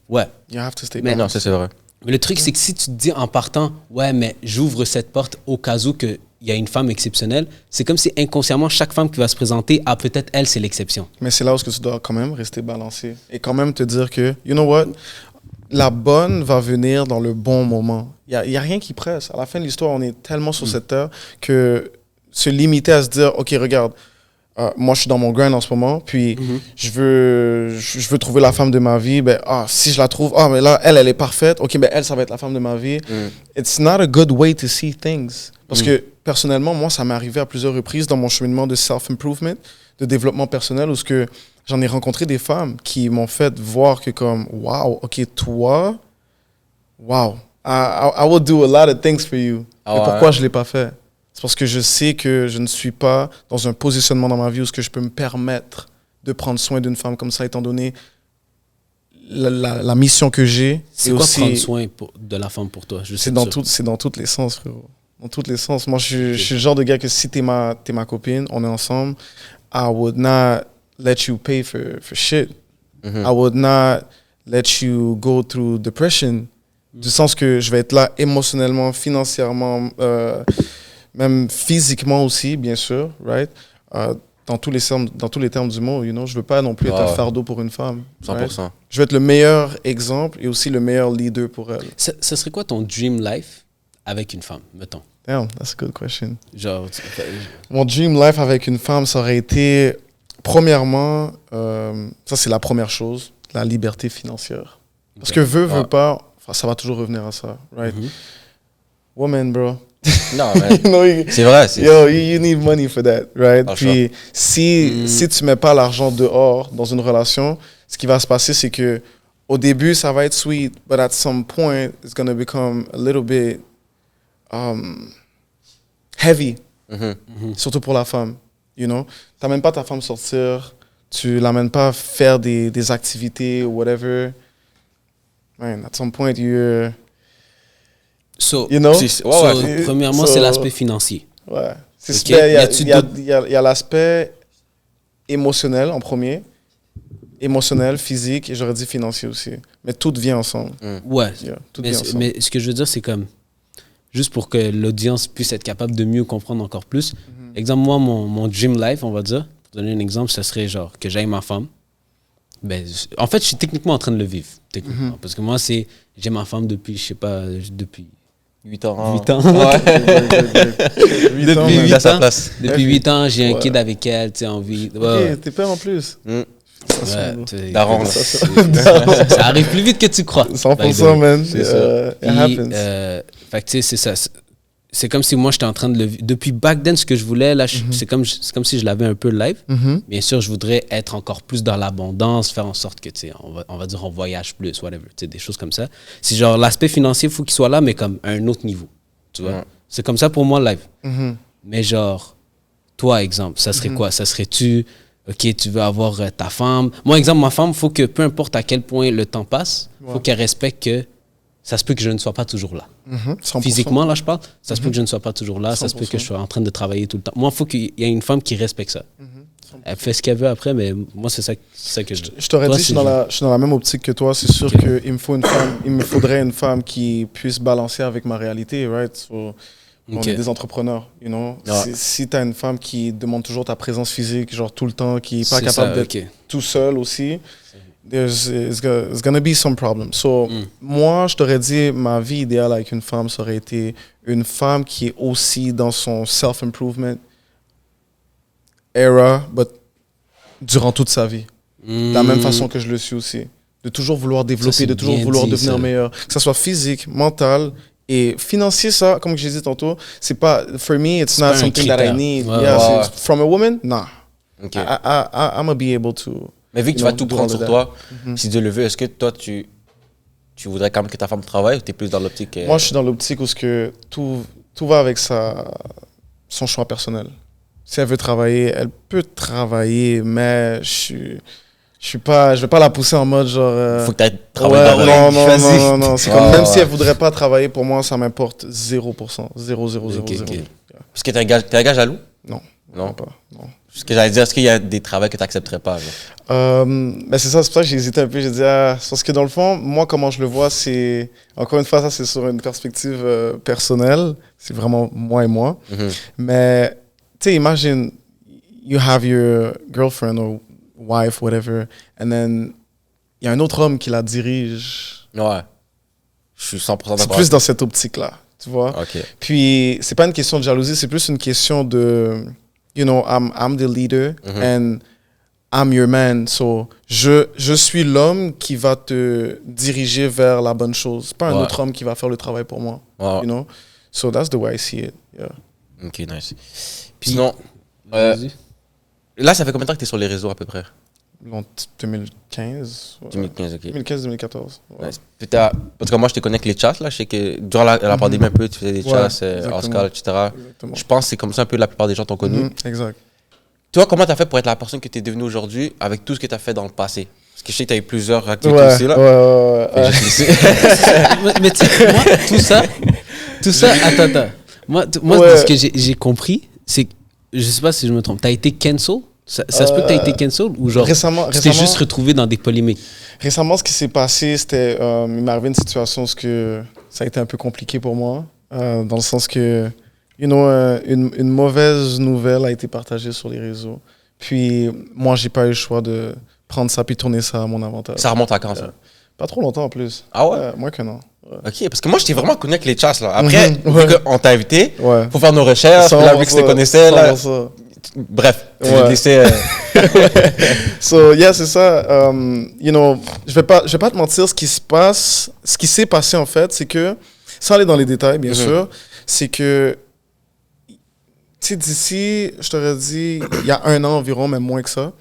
Ouais. You have to stay Mais Non, balanced. ça c'est vrai. Mais le truc, c'est que si tu te dis en partant, ouais, mais j'ouvre cette porte au cas où il y a une femme exceptionnelle, c'est comme si inconsciemment, chaque femme qui va se présenter, ah, peut-être elle, c'est l'exception. Mais c'est là où tu dois quand même rester balancé. Et quand même te dire que, you know what, la bonne va venir dans le bon moment. Il n'y a rien qui presse. À la fin de l'histoire, on est tellement sur cette terre que se limiter à se dire, OK, regarde, moi, je suis dans mon grind en ce moment, puis je veux trouver la femme de ma vie. Ben, si je la trouve, mais là, elle est parfaite. OK, ben, elle, ça va être la femme de ma vie. It's not a good way to see things. Parce que, personnellement, moi, ça m'est arrivé à plusieurs reprises dans mon cheminement de self-improvement, de développement personnel, où ce que j'en ai rencontré des femmes qui m'ont fait voir que comme, wow, OK, toi, wow, I will do a lot of things for you. Ah Mais ouais. pourquoi je ne l'ai pas fait? C'est parce que je sais que je ne suis pas dans un positionnement dans ma vie où ce que je peux me permettre de prendre soin d'une femme comme ça, étant donné la mission que j'ai. C'est Et quoi aussi, prendre soin de la femme pour toi? c'est dans tous les sens, frérot. Dans tous les sens. Moi, je suis le genre de gars que si t'es ma copine, on est ensemble, I would not let you pay for shit. I would not let you go through depression. Du sens que je vais être là émotionnellement, financièrement, même physiquement aussi, bien sûr, right? Dans tous les termes du mot, you know, je veux pas non plus être un Ouais. fardeau pour une femme. 100%. right? Je veux être le meilleur exemple et aussi le meilleur leader pour elle. Ce serait quoi ton dream life avec une femme, mettons? Damn, that's a good question. Genre, Mon dream life avec une femme, ça aurait été, premièrement, ça c'est la première chose, la liberté financière. Parce que veut Ah. pas, enfin, ça va toujours revenir à ça, right? Woman, bro. Non, mais You know, c'est vrai. c'est- Yo, you need money for that, right? Ah, Puis si tu mets pas l'argent dehors dans une relation, ce qui va se passer, c'est que au début, ça va être sweet, but at some point, it's gonna become a little bit heavy, surtout pour la femme, you know? T'amènes pas ta femme sortir, tu l'amènes pas faire des activités ou whatever. Man, at some point, you're... So, You know? Ouais, ouais. premièrement, So- c'est l'aspect financier. Ouais. C'est Ok. super. Y a-tu Il y a l'aspect émotionnel en premier. Émotionnel, physique et j'aurais dit financier aussi. Mais tout vient ensemble. Ouais. Yeah, tout Mais, vient ensemble. mais ce que je veux dire, c'est comme, juste pour que l'audience puisse être capable de mieux comprendre encore plus. Exemple, moi, mon dream life, on va dire, pour donner un exemple, ce serait genre que j'aille ma femme. Ben, en fait, je suis techniquement en train de le vivre. Techniquement. Parce que moi, j'ai ma femme depuis, je sais pas, depuis 8 ans. 8 ans. Ouais. Huit ans, Depuis man. 8 à sa ans, place. depuis 8 ans, j'ai un Ouais. kid avec elle, tu sais, envie. Ouais, Ok, ouais. t'es père en plus. Ouais, tu sais, Daron, là. ça arrive plus vite que tu crois. 100%, man. C'est ça. It Puis, happens. fait que tu sais, c'est ça. C'est comme si moi, j'étais en train de le vivre. Depuis back then, ce que je voulais, là, c'est comme si je l'avais un peu live. Bien sûr, je voudrais être encore plus dans l'abondance, faire en sorte que, tu sais, on va dire, on voyage plus, whatever, tu sais, des choses comme ça. C'est genre, l'aspect financier, il faut qu'il soit là, mais comme à un autre niveau, tu vois. Ouais. C'est comme ça pour moi, live. Mais genre, toi, exemple, ça serait quoi? Ça serait-tu, OK, tu veux avoir ta femme. Moi, exemple, ma femme, il faut que peu importe à quel point le temps passe, il faut qu'elle respecte que ça se peut que je ne sois pas toujours là. 100%. Physiquement, là, je parle, ça se peut que je ne sois pas toujours là, ça se peut que je sois en train de travailler tout le temps. Moi, il faut qu'il y ait une femme qui respecte ça. Elle fait ce qu'elle veut après, mais moi, c'est ça que je... Je t'aurais Toi, dit, c'est je suis dans la même optique que toi. C'est sûr qu'il me faut une femme, il me faudrait une femme qui puisse balancer avec ma réalité, right? So, on est des entrepreneurs, you know. Si tu as une femme qui demande toujours ta présence physique, genre tout le temps, qui n'est pas capable d'être tout seul aussi, it's gonna be some problem. So, moi, je t'aurais dit, ma vie idéale avec une femme, ça aurait été une femme qui est aussi dans son self-improvement era, but durant toute sa vie. De la même façon que je le suis aussi. De toujours vouloir développer, de toujours vouloir devenir meilleur. Que ce soit physique, mental et financier, ça, comme j'ai dit tantôt, c'est pas, for me, it's not something that I need. From a woman, nah. Okay. I'm gonna be able to... Mais vu que tu vas tout prendre sur toi, si Dieu le veut, est-ce que toi, tu voudrais quand même que ta femme travaille ou tu es plus dans l'optique... Moi, je suis dans l'optique où tout va avec son choix personnel. Si elle veut travailler, elle peut travailler, mais je vais pas la pousser en mode genre... Faut que tu ailles travailler non. C'est comme, même si elle voudrait pas travailler, pour moi, ça m'importe 0%. 0. Parce que t'es un gars jaloux? Non, pas. Non. Ce que j'allais dire, est-ce qu'il y a des travaux que tu n'accepterais pas? Ben c'est ça, c'est pour ça que j'ai hésité un peu. J'ai dit, parce que dans le fond, moi, comment je le vois, c'est... Encore une fois, ça, c'est sur une perspective personnelle. C'est vraiment moi et moi. Mais... Tu sais, imagine, you have your girlfriend or wife, whatever, and then il y a un autre homme qui la dirige. Ouais. Je suis 100% d'accord. C'est plus dans cette optique-là, tu vois. Okay. Puis, c'est pas une question de jalousie, c'est plus une question de, you know, I'm the leader and I'm your man. So, je suis l'homme qui va te diriger vers la bonne chose. Pas un autre homme qui va faire le travail pour moi, you know. So, that's the way I see it, yeah. Ok, nice. Puis sinon, là, ça fait combien de temps que tu es sur les réseaux à peu près? 2015. 2015, ok. 2015-2014. Ouais. Nice. Parce que moi, je te connais avec les chats, là. Je sais que durant la pandémie, un peu, tu faisais des chats, Oscar, etc. Exactement. Je pense que c'est comme ça un peu la plupart des gens t'ont connu. Exact. Toi, comment tu as fait pour être la personne que tu es devenue aujourd'hui avec tout ce que tu as fait dans le passé? Parce que je sais que tu as eu plusieurs activités aussi, là. Ouais. Mais tu sais, moi, tout ça, attends. Moi, de ce que j'ai compris, c'est que, je sais pas si je me trompe, tu as été cancel? Ça se peut que tu as été cancel ou genre tu t'es juste retrouvé dans des polémiques? Récemment, ce qui s'est passé, c'était il m'est arrivé une situation où ça a été un peu compliqué pour moi, dans le sens que you know, une mauvaise nouvelle a été partagée sur les réseaux. Puis moi, j'ai pas eu le choix de prendre ça puis tourner ça à mon avantage. Ça remonte à quand, ça? Pas trop longtemps en plus. Ah ouais? Moins qu'un an. Ouais. Ok, parce que moi, je t'ai vraiment connu avec les chats, là. Après, vu qu'on t'a invité, faut faire nos recherches, puis là, vu que tu te connaissais, là. Bref, je vais te laisser. So, yeah, c'est ça. You know, je vais pas te mentir, ce qui s'est passé, en fait, c'est que, sans aller dans les détails, bien sûr, c'est que, tu sais, d'ici, je t'aurais dit, il y a un an environ, même moins que ça,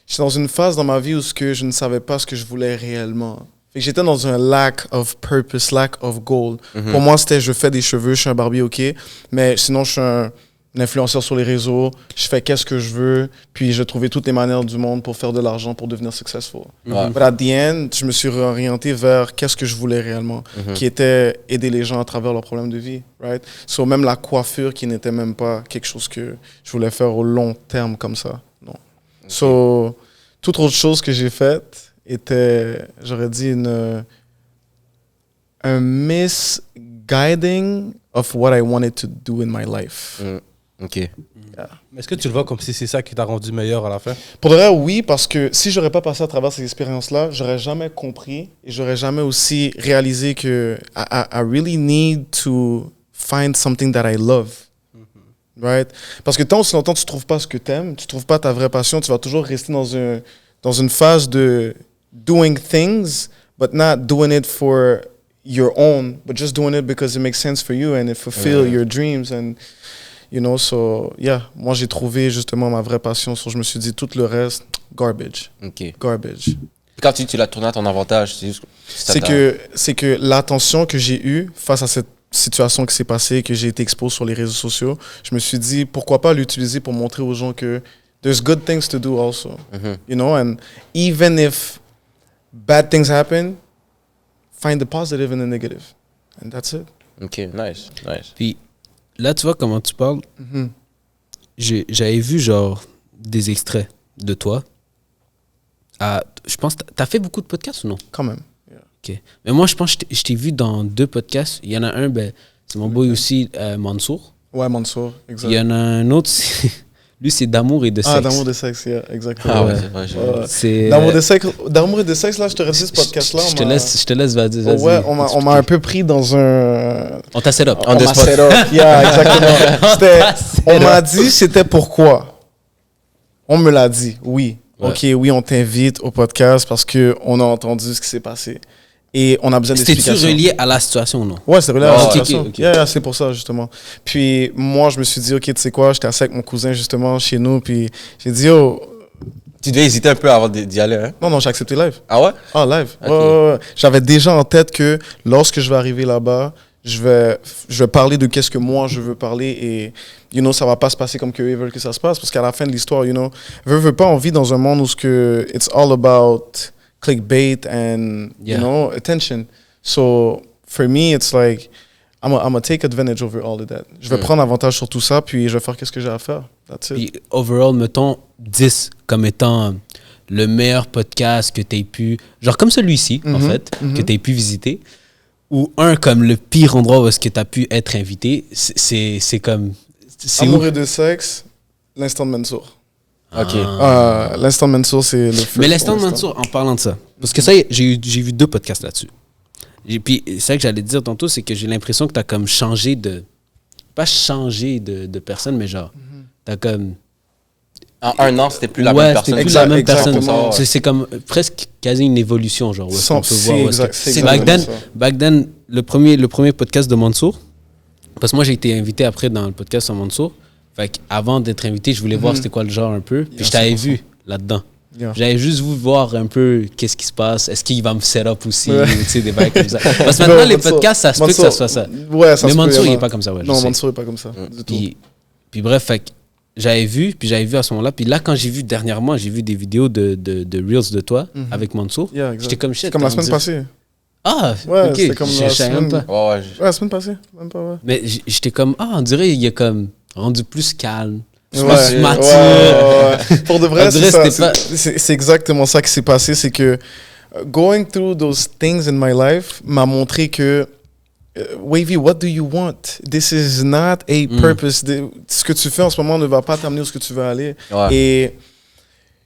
j'étais dans une phase dans ma vie où je ne savais pas ce que je voulais réellement. Fait que j'étais dans un lack of purpose, lack of goal. Pour moi, c'était je fais des cheveux, je suis un barbier, ok, mais sinon, je suis un influenceur sur les réseaux, je fais qu'est-ce que je veux, puis je trouvais toutes les manières du monde pour faire de l'argent, pour devenir successful. But at the end, je me suis réorienté vers qu'est-ce que je voulais réellement, qui était aider les gens à travers leurs problèmes de vie, right? So même la coiffure qui n'était même pas quelque chose que je voulais faire au long terme comme ça, non. Okay. So, toute autre chose que j'ai faite était, j'aurais dit, un misguiding of what I wanted to do in my life. Ok. Yeah. Mais est-ce que tu le vois comme si c'est ça qui t'a rendu meilleur à la fin? Pour de vrai, oui, parce que si j'aurais pas passé à travers ces expériences-là, j'aurais jamais compris et j'aurais jamais aussi réalisé que I really need to find something that I love. Right? Parce que tant aussi longtemps tu trouves pas ce que t'aimes, tu trouves pas ta vraie passion, tu vas toujours rester dans une phase de doing things, but not doing it for your own, but just doing it because it makes sense for you and it fulfill your dreams and you know, so yeah, moi j'ai trouvé justement ma vraie passion, so je me suis dit tout le reste garbage. Ok. Garbage. Quand tu l'as tourné à ton avantage, c'est juste c'est que l'attention que j'ai eue face à cette situation qui s'est passée, que j'ai été exposé sur les réseaux sociaux, je me suis dit, pourquoi pas l'utiliser pour montrer aux gens que there's good things to do also. You know, and even if bad things happen, find the positive and the negative. And that's it. Ok, nice. Puis là, tu vois comment tu parles. J'avais vu genre des extraits de toi. Je pense que t'as fait beaucoup de podcasts ou non? Quand même. Yeah. Ok. Mais moi, je pense que je t'ai vu dans 2 podcasts. Il y en a un, c'est mon boy aussi, Mansour. Ouais, Mansour, exact. Il y en a un autre, lui, c'est D'amour et de sexe. Ah, d'amour et de sexe, yeah, exactement. Ah ouais, c'est vrai. C'est, D'amour et de sexe, là, je te redis ce podcast-là. Je te laisse, vas-y. Ouais, on m'a un peu pris dans un... On t'a set up. On m'a set up, yeah, exactement. On m'a dit c'était pourquoi. On me l'a dit, oui. Ouais. Ok, oui, on t'invite au podcast parce qu'on a entendu ce qui s'est passé. Et on a besoin d'explications. C'était-tu relié à la situation ou non? Ouais, c'est relié à la Ok, situation. ok. Yeah, c'est pour ça, justement. Puis moi, je me suis dit, ok, tu sais quoi, j'étais assis avec mon cousin, justement, chez nous, puis j'ai dit, oh... Tu devais hésiter un peu avant d'y aller, hein? Non, j'ai accepté live. Ah ouais? Ah, live. Ok. Ouais. J'avais déjà en tête que lorsque je vais arriver là-bas, je vais parler de qu'est-ce que moi je veux parler et, you know, ça va pas se passer comme qu'eux veulent que ça se passe parce qu'à la fin de l'histoire, you know, veux pas, on vit dans un monde où it's all about clickbait and, Yeah. you know, attention. So, for me, it's like, I'm gonna take advantage over all of that. Je vais prendre avantage sur tout ça, puis je vais faire qu'est-ce que j'ai à faire. That's it. Puis, overall, mettons 10 comme étant le meilleur podcast que tu aies pu... Genre comme celui-ci, en fait, que tu aies pu visiter. Ou un comme le pire endroit où est-ce que tu as pu être invité. C'est comme... C'est Amour où? et de sexe, l'instant de Mansour. Ok. L'instant de Mansour, c'est le first Mais l'instant de instant. Mansour, en parlant de ça, parce que ça, j'ai vu 2 podcasts là-dessus. Et puis, c'est ça que j'allais te dire tantôt, c'est que j'ai l'impression que tu as comme changé de... Pas changé de personne, mais genre, tu as comme... En 1 an, c'était plus la Ouais, même c'était personne. plus la même Exactement. personne. C'est comme presque quasi une évolution, genre. Où est-ce qu'on peut voir où est-ce que- c'est Back then, exactement ça. back then, le premier podcast de Mansour, parce que moi j'ai été invité après dans le podcast de Mansour. Fait qu'avant d'être invité, je voulais voir c'était quoi le genre un peu. Puis je t'avais vu là-dedans. Yeah. J'avais juste voulu voir un peu qu'est-ce qui se passe. Est-ce qu'il va me set up aussi? Ouais. Tu sais, des bails comme ça. Parce que maintenant, les Mansour- podcasts, ça se peut que ça soit ça. Ouais, ça Mais se peut, Mansour, il y en est a. pas comme ça, ouais. je Non, sais. Mansour est pas comme ça. Du tout. Puis bref, fait que j'avais vu à ce moment-là. Puis là, quand j'ai vu dernièrement, j'ai vu des vidéos de Reels de toi avec Mansour. Yeah, exact. J'étais comme shit. C'est comme la on semaine dirait- passée. Ah, Ouais, ok. c'était comme Je la savais même semaine- pas. Ouais, Ouais, la semaine passée. Même pas, ouais. Mais j'étais comme, on dirait il est comme rendu plus calme. Plus Ouais, mature. ouais. Pour de vrai, On dirait c'est c'était ça. pas- C'est exactement ça qui s'est passé. C'est que going through those things in my life m'a montré que Wavy, what do you want? This is not a purpose. Ce que tu fais en ce moment ne va pas t'amener où ce que tu veux aller. Ouais. Et,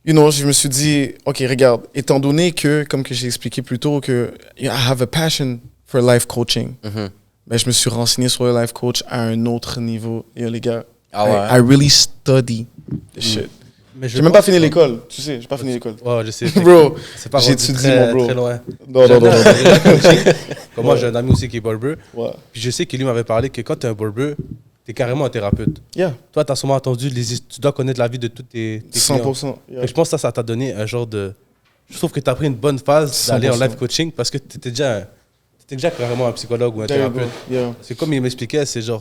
you know, je me suis dit, OK, regarde, étant donné que, comme que j'ai expliqué plus tôt, que I have a passion for life coaching, ben, je me suis renseigné sur le life coach à un autre niveau. Et les gars, Ah ouais. I really study the shit. Mais J'ai même pas fini l'école, tu sais, j'ai pas fini l'école. Ouais, je sais. Bro, C'est pas j'étudie, rendu très, mon bro. très loin. Non, non, non, non. Comme moi, j'ai un ami aussi qui est barber. Ouais. Puis je sais qu'il lui m'avait parlé que quand tu es un barber, tu es carrément un thérapeute. Yeah, Toi, tu as sûrement entendu, tu dois connaître la vie de tous tes clients. 100%. Yeah. Et je pense que ça t'a donné un genre de... Je trouve que tu as pris une bonne phase d'aller en 100%. life coaching parce que tu étais déjà carrément un psychologue ou un There you go. thérapeute. Yeah. C'est comme il m'expliquait, c'est genre,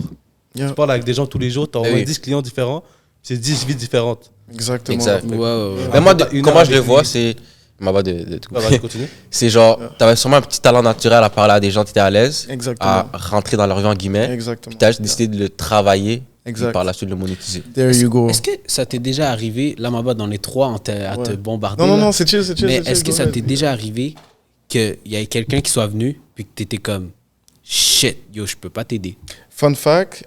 Yeah. tu parles avec des gens tous les jours, tu as au Eh moins oui. 10 clients différents, c'est 10 vies différentes. Exactement. Exact. Ouais. Mais moi, Une comment heure je le avec vois, lui. c'est. Ma bas de tout. Ouais, vas-y, continue. C'est genre, t'avais sûrement un petit talent naturel à parler à des gens qui étaient à l'aise, Exactement. à rentrer dans leur vie en guillemets. Exactement. Puis t'as juste décidé de le travailler, Exact. et par la suite de le monétiser. There you go. Est-ce que ça t'est déjà arrivé, là, Maba, dans les 3, à te Ouais. bombarder? Non, non, là? non, c'est chill, c'est chill. Mais c'est chill, est-ce que go ça ahead. t'est déjà arrivé qu'il y ait quelqu'un qui soit venu, puis que t'étais comme, shit, yo, je peux pas t'aider? Fun fact,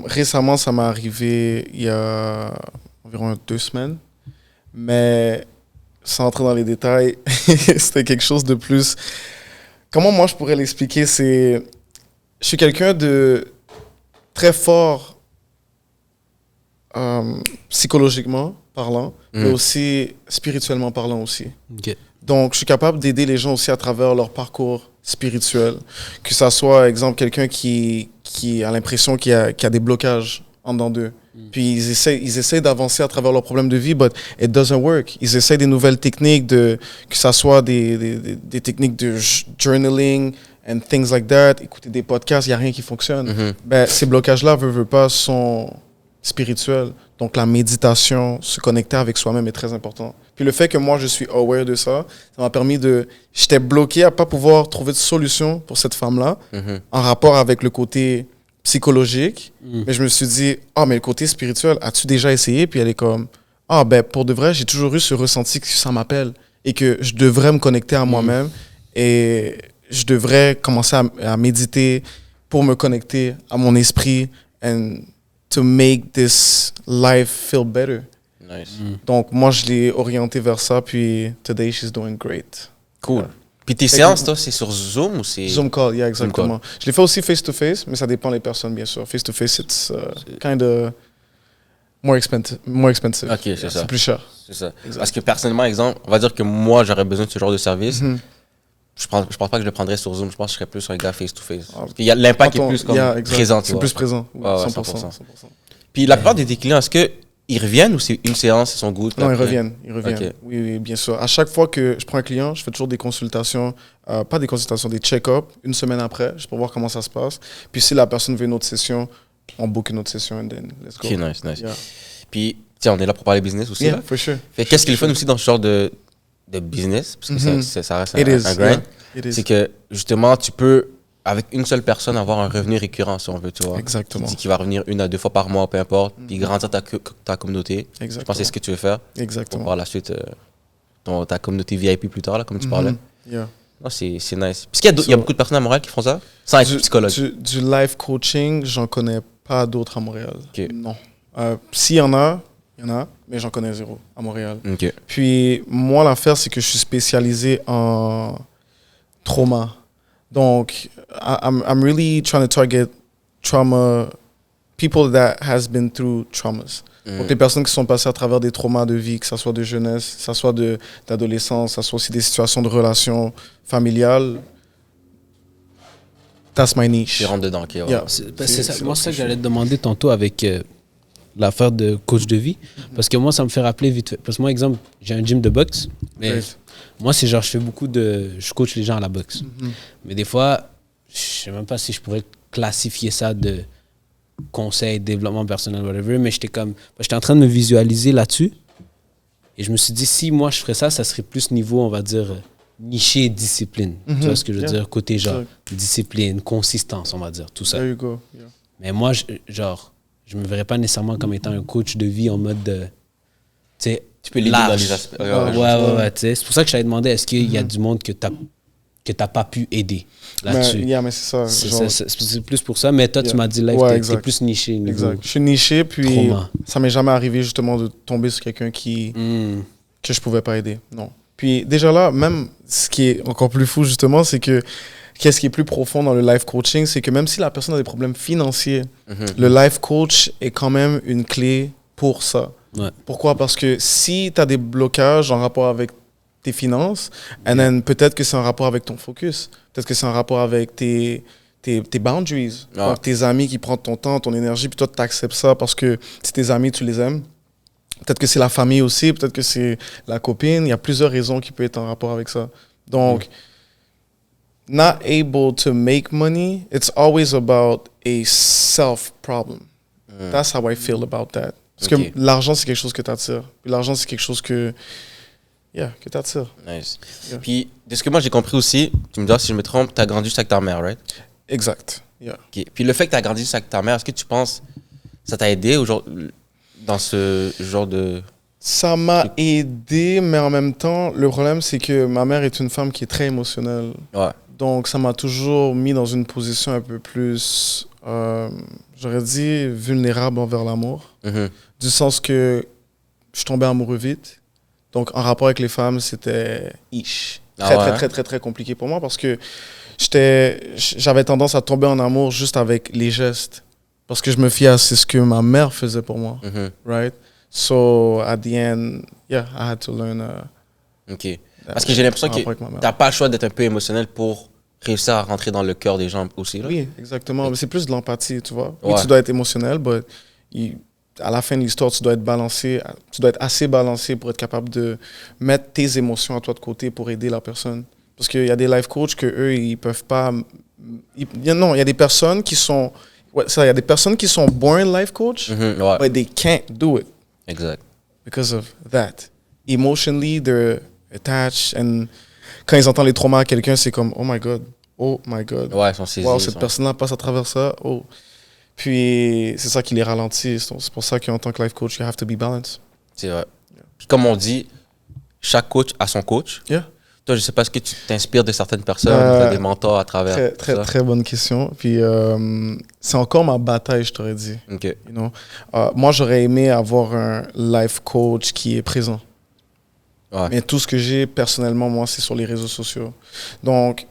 récemment, ça m'est arrivé il y a environ 2 semaines. Mais sans entrer dans les détails, c'était quelque chose de plus... Comment moi je pourrais l'expliquer? Je suis quelqu'un de très fort psychologiquement parlant, mais aussi spirituellement parlant aussi. Ok. Donc, je suis capable d'aider les gens aussi à travers leur parcours spirituel. Que ça soit, exemple, quelqu'un qui a l'impression qu'il y a des blocages en dedans d'eux. Puis ils essaient d'avancer à travers leurs problèmes de vie, but it doesn't work. Ils essaient des nouvelles techniques, que ça soit des techniques de journaling, and things like that, écouter des podcasts, il n'y a rien qui fonctionne. Ben, ces blocages-là, veut pas, sont spirituels. Donc, la méditation, se connecter avec soi-même est très important. Puis le fait que moi, je suis aware de ça, ça m'a permis de... J'étais bloqué à pas pouvoir trouver de solution pour cette femme-là en rapport avec le côté psychologique. Mais je me suis dit, mais le côté spirituel, as-tu déjà essayé? Puis elle est comme, ben pour de vrai, j'ai toujours eu ce ressenti que ça m'appelle et que je devrais me connecter à moi-même et je devrais commencer à méditer pour me connecter à mon esprit and to make this life feel better. Nice. Donc, moi, je l'ai orienté vers ça, puis today she's doing great. Cool. Puis tes séances, toi, c'est sur Zoom ou c'est... Zoom call, yeah, exactement. Call. Je l'ai fait aussi face-to-face, mais ça dépend des personnes, bien sûr. Face-to-face, it's kind of more expensive. Ok, c'est ça. C'est plus cher. C'est ça. Parce que personnellement, exemple, on va dire que moi, j'aurais besoin de ce genre de service. Je pense pas que je le prendrais sur Zoom. Je pense que je serais plus un gars face-to-face. Parce qu'il y a l'impact est plus comme présent. C'est plus présent. Ouais, 100%. 100%. Puis la plupart de tes clients, est-ce qu'ils reviennent ou c'est une séance, ils sont good? Non, ils reviennent. Okay. Oui, bien sûr. À chaque fois que je prends un client, je fais toujours des consultations, pas des consultations, des check-up, une semaine après, juste pour voir comment ça se passe. Puis si la personne veut une autre session, on book une autre session and then let's go. Ok, nice. Yeah. Puis, tiens, on est là pour parler business aussi. Yeah, Là. for sure. Fait qu'est-ce qu'il fait aussi dans ce genre de business? Parce que ça reste un grind. Yeah, c'est que justement, tu peux, avec une seule personne, avoir un revenu récurrent, si on veut, tu vois. Exactement. Qui va revenir 1 à 2 fois par mois, peu importe, puis grandir ta communauté. Exactement. Je pense que c'est ce que tu veux faire. Exactement. Pour par la suite, ta communauté VIP plus tard, là, comme tu parlais. Yeah. Non, c'est nice. Parce qu'il y a beaucoup de personnes à Montréal qui font ça, sans être psychologue. Du life coaching, j'en connais pas d'autres à Montréal. Okay. Non. S'il y en a, mais j'en connais zéro à Montréal. Okay. Puis moi, l'affaire, c'est que je suis spécialisé en trauma. Donc, I'm really trying to target trauma, people that has been through traumas. Donc, les personnes qui sont passées à travers des traumas de vie, que ce soit de jeunesse, que ce soit d'adolescence, que ce soit aussi des situations de relations familiales. That's my niche. Tu rentres dedans, ok. Ouais. Yeah. C'est ça. Moi, c'est ça que j'allais te demander tantôt avec l'affaire de coach de vie. Parce que moi, ça me fait rappeler vite fait. Parce que moi, exemple, j'ai un gym de boxe. Mais moi, c'est genre, je fais beaucoup de... Je coach les gens à la boxe. Mais des fois, je sais même pas si je pourrais classifier ça de conseil, développement personnel, whatever. Mais j'étais en train de me visualiser là-dessus. Et je me suis dit, si moi, je ferais ça, ça serait plus niveau, on va dire, niché discipline. Tu vois ce que je veux dire? Côté genre, discipline, consistance, on va dire, tout ça. There you go. Yeah. Mais moi, je me verrais pas nécessairement comme étant un coach de vie en mode de... Tu sais, tu peux l'aider dans les aspects. Ouais, tu sais. C'est pour ça que je t'avais demandé, est-ce qu'il y a du monde que t'as pas pu aider là-dessus? Mais c'est ça. C'est plus pour ça, mais toi, tu m'as dit là, t'es plus niché. Exact. Je suis niché, puis ça m'est jamais arrivé justement de tomber sur quelqu'un que je pouvais pas aider. Non. Puis déjà là, même ce qui est encore plus fou justement, c'est que qu'est-ce qui est plus profond dans le life coaching, c'est que même si la personne a des problèmes financiers, le life coach est quand même une clé pour ça. Ouais. Pourquoi? Parce que si tu as des blocages en rapport avec tes finances, and then peut-être que c'est en rapport avec ton focus, peut-être que c'est en rapport avec tes boundaries, donc tes amis qui prennent ton temps, ton énergie, puis toi tu acceptes ça parce que c'est tes amis, tu les aimes. Peut-être que c'est la famille aussi, peut-être que c'est la copine. Il y a plusieurs raisons qui peuvent être en rapport avec ça. Donc, not able to make money, it's always about a self-problem. That's how I feel about that. Parce que l'argent, c'est quelque chose que tu attires. Puis l'argent, c'est quelque chose que tu attires. Nice. Yeah. Puis, de ce que moi j'ai compris aussi, tu me dis si je me trompe, tu as grandi juste avec ta mère, right? Exact. Yeah. Okay. Puis le fait que tu as grandi juste avec ta mère, est-ce que tu penses ça t'a aidé dans ce genre de... Ça m'a aidé, mais en même temps, le problème, c'est que ma mère est une femme qui est très émotionnelle. Ouais. Donc, ça m'a toujours mis dans une position un peu plus, j'aurais dit, vulnérable envers l'amour. Du sens que je tombais amoureux vite. Donc, en rapport avec les femmes, c'était très compliqué pour moi parce que j'avais tendance à tomber en amour juste avec les gestes. Parce que je me fiais à ce que ma mère faisait pour moi. Right? So, at the end, I had to learn. OK. Parce que j'ai l'impression que tu n'as pas le choix d'être un peu émotionnel pour réussir à rentrer dans le cœur des gens aussi. Là. Oui, exactement. Mais c'est plus de l'empathie, tu vois. Oui, tu dois être émotionnel, mais à la fin de l'histoire, tu dois être balancé. Tu dois être assez balancé pour être capable de mettre tes émotions à toi de côté pour aider la personne. Parce qu'il y a des life coachs que eux ils peuvent pas. Non, il y a des personnes qui sont. Ouais, ça, il y a des personnes qui sont born life coach, Ouais. but they can't do it Exact. because of that. Emotionally, they're attached, and quand ils entendent les traumas à quelqu'un, c'est comme oh my god. Ouais, ils sont saisis. Wow, cette personne-là passe à travers ça. Oh. Puis c'est ça qui les ralentit. C'est pour ça qu'en tant que life coach, you have to be balanced. C'est vrai. Puis comme on dit, chaque coach a son coach. Yeah. Toi, je sais pas, est-ce que tu t'inspires de certaines personnes, t'as des mentors à travers Très bonne question. Puis c'est encore ma bataille, je t'aurais dit. OK. You know? Moi, j'aurais aimé avoir un life coach qui est présent. Ouais. Mais tout ce que j'ai personnellement, moi, c'est sur les réseaux sociaux. Donc,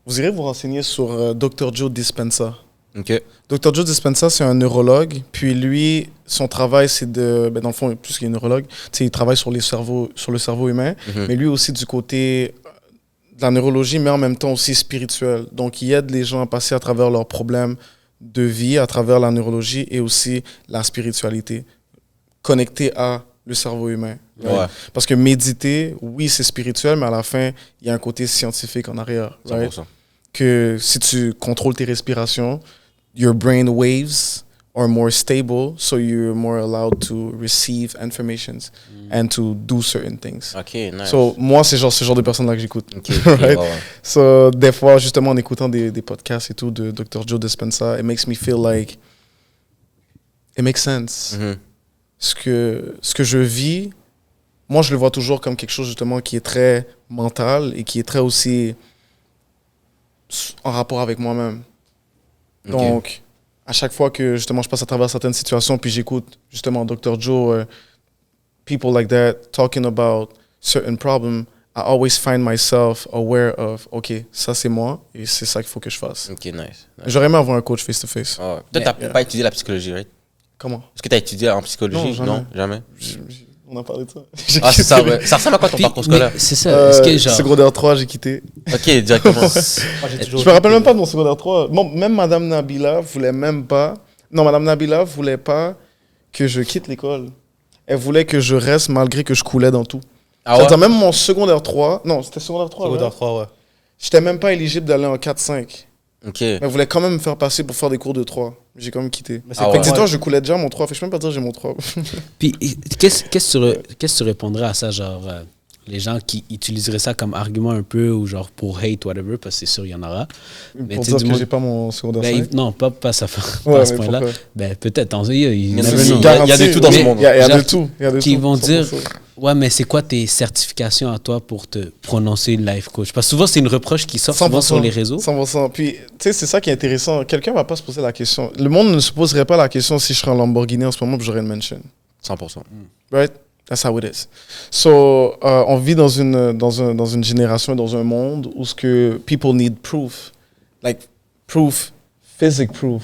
vous irez vous renseigner sur Dr. Joe Dispenza. OK. Dr. Joe Dispenza, c'est un neurologue. Puis lui, son travail, c'est de... Ben dans le fond, puisqu'il est neurologue, il travaille sur le cerveau humain. Mais lui aussi du côté de la neurologie, mais en même temps aussi spirituel. Donc, il aide les gens à passer à travers leurs problèmes de vie, à travers la neurologie et aussi la spiritualité, connectée à le cerveau humain. Ouais. Parce que méditer, oui, c'est spirituel, mais à la fin, il y a un côté scientifique en arrière. Right? 100%. Que si tu contrôles tes respirations, your brain waves are more stable, so you're more allowed to receive informations and to do certain things. OK, nice. So, moi, c'est ce genre de personnes-là que j'écoute. OK, Right? ouais. So, des fois, justement, en écoutant des podcasts et tout de Dr. Joe Dispenza, it makes me feel like it makes sense. Ce que je vis, moi, je le vois toujours comme quelque chose, justement, qui est très mental et qui est très aussi en rapport avec moi-même. OK. Donc, à chaque fois que, justement, je passe à travers certaines situations, puis j'écoute, justement, Dr. Joe, people like that, talking about certain problems, I always find myself aware of, OK, ça, c'est moi, et c'est ça qu'il faut que je fasse. OK, nice. J'aurais aimé avoir un coach face-to-face. Ah ouais. Toi, t'as pas étudié la psychologie, right? Comment? Est-ce que t'as étudié en psychologie? Non, jamais. Jamais? On a parlé de ça. Ah, c'est ça, ouais. Ça ressemble à quoi ton parcours scolaire? C'est ça. Est-ce que genre. Secondaire 3, j'ai quitté. OK, directement. Moi, j'ai toujours Je me rappelle même pas de mon secondaire 3. Bon, même Madame Nabila voulait même pas... Non, Madame Nabila voulait pas que je quitte l'école. Elle voulait que je reste malgré que je coulais dans tout. Ah C'est-à-dire ouais? même mon secondaire 3... Non, c'était secondaire 3, Secondaire ouais. 3, ouais. J'étais même pas éligible d'aller en 4-5. OK. Mais elle voulait quand même me faire passer pour faire des cours de 3. J'ai quand même quitté. Mais Ah ouais. Fait que dis-toi, je coulais déjà mon 3. Fait que je peux même pas dire que j'ai mon 3. Puis, qu'est-ce que tu répondrais à ça, genre, les gens qui utiliseraient ça comme argument un peu, ou genre pour hate, whatever, parce que c'est sûr, il y en aura. Mais Pour tu sais, dire du que monde- j'ai pas mon secondaire Ben, 5. non, pas ça, pas Ouais, à ce mais point-là. pourquoi? Ben, peut-être, il y en a never aussi. know. Il y a de tout dans ce monde. Il y a de Genre, tout. Il y a de qui tout, vont dire 100%. ouais, mais c'est quoi tes certifications à toi pour te prononcer life coach? Parce que souvent c'est une reproche qui sort souvent sur les réseaux. 100%. Puis, tu sais, c'est ça qui est intéressant. Quelqu'un va pas se poser la question. Le monde ne se poserait pas la question si je serais en Lamborghini en ce moment et j'aurais une mansion. 100%. Right? That's how it is. So, on vit dans une génération, dans un monde où ce que people need proof. Like, proof, physical proof.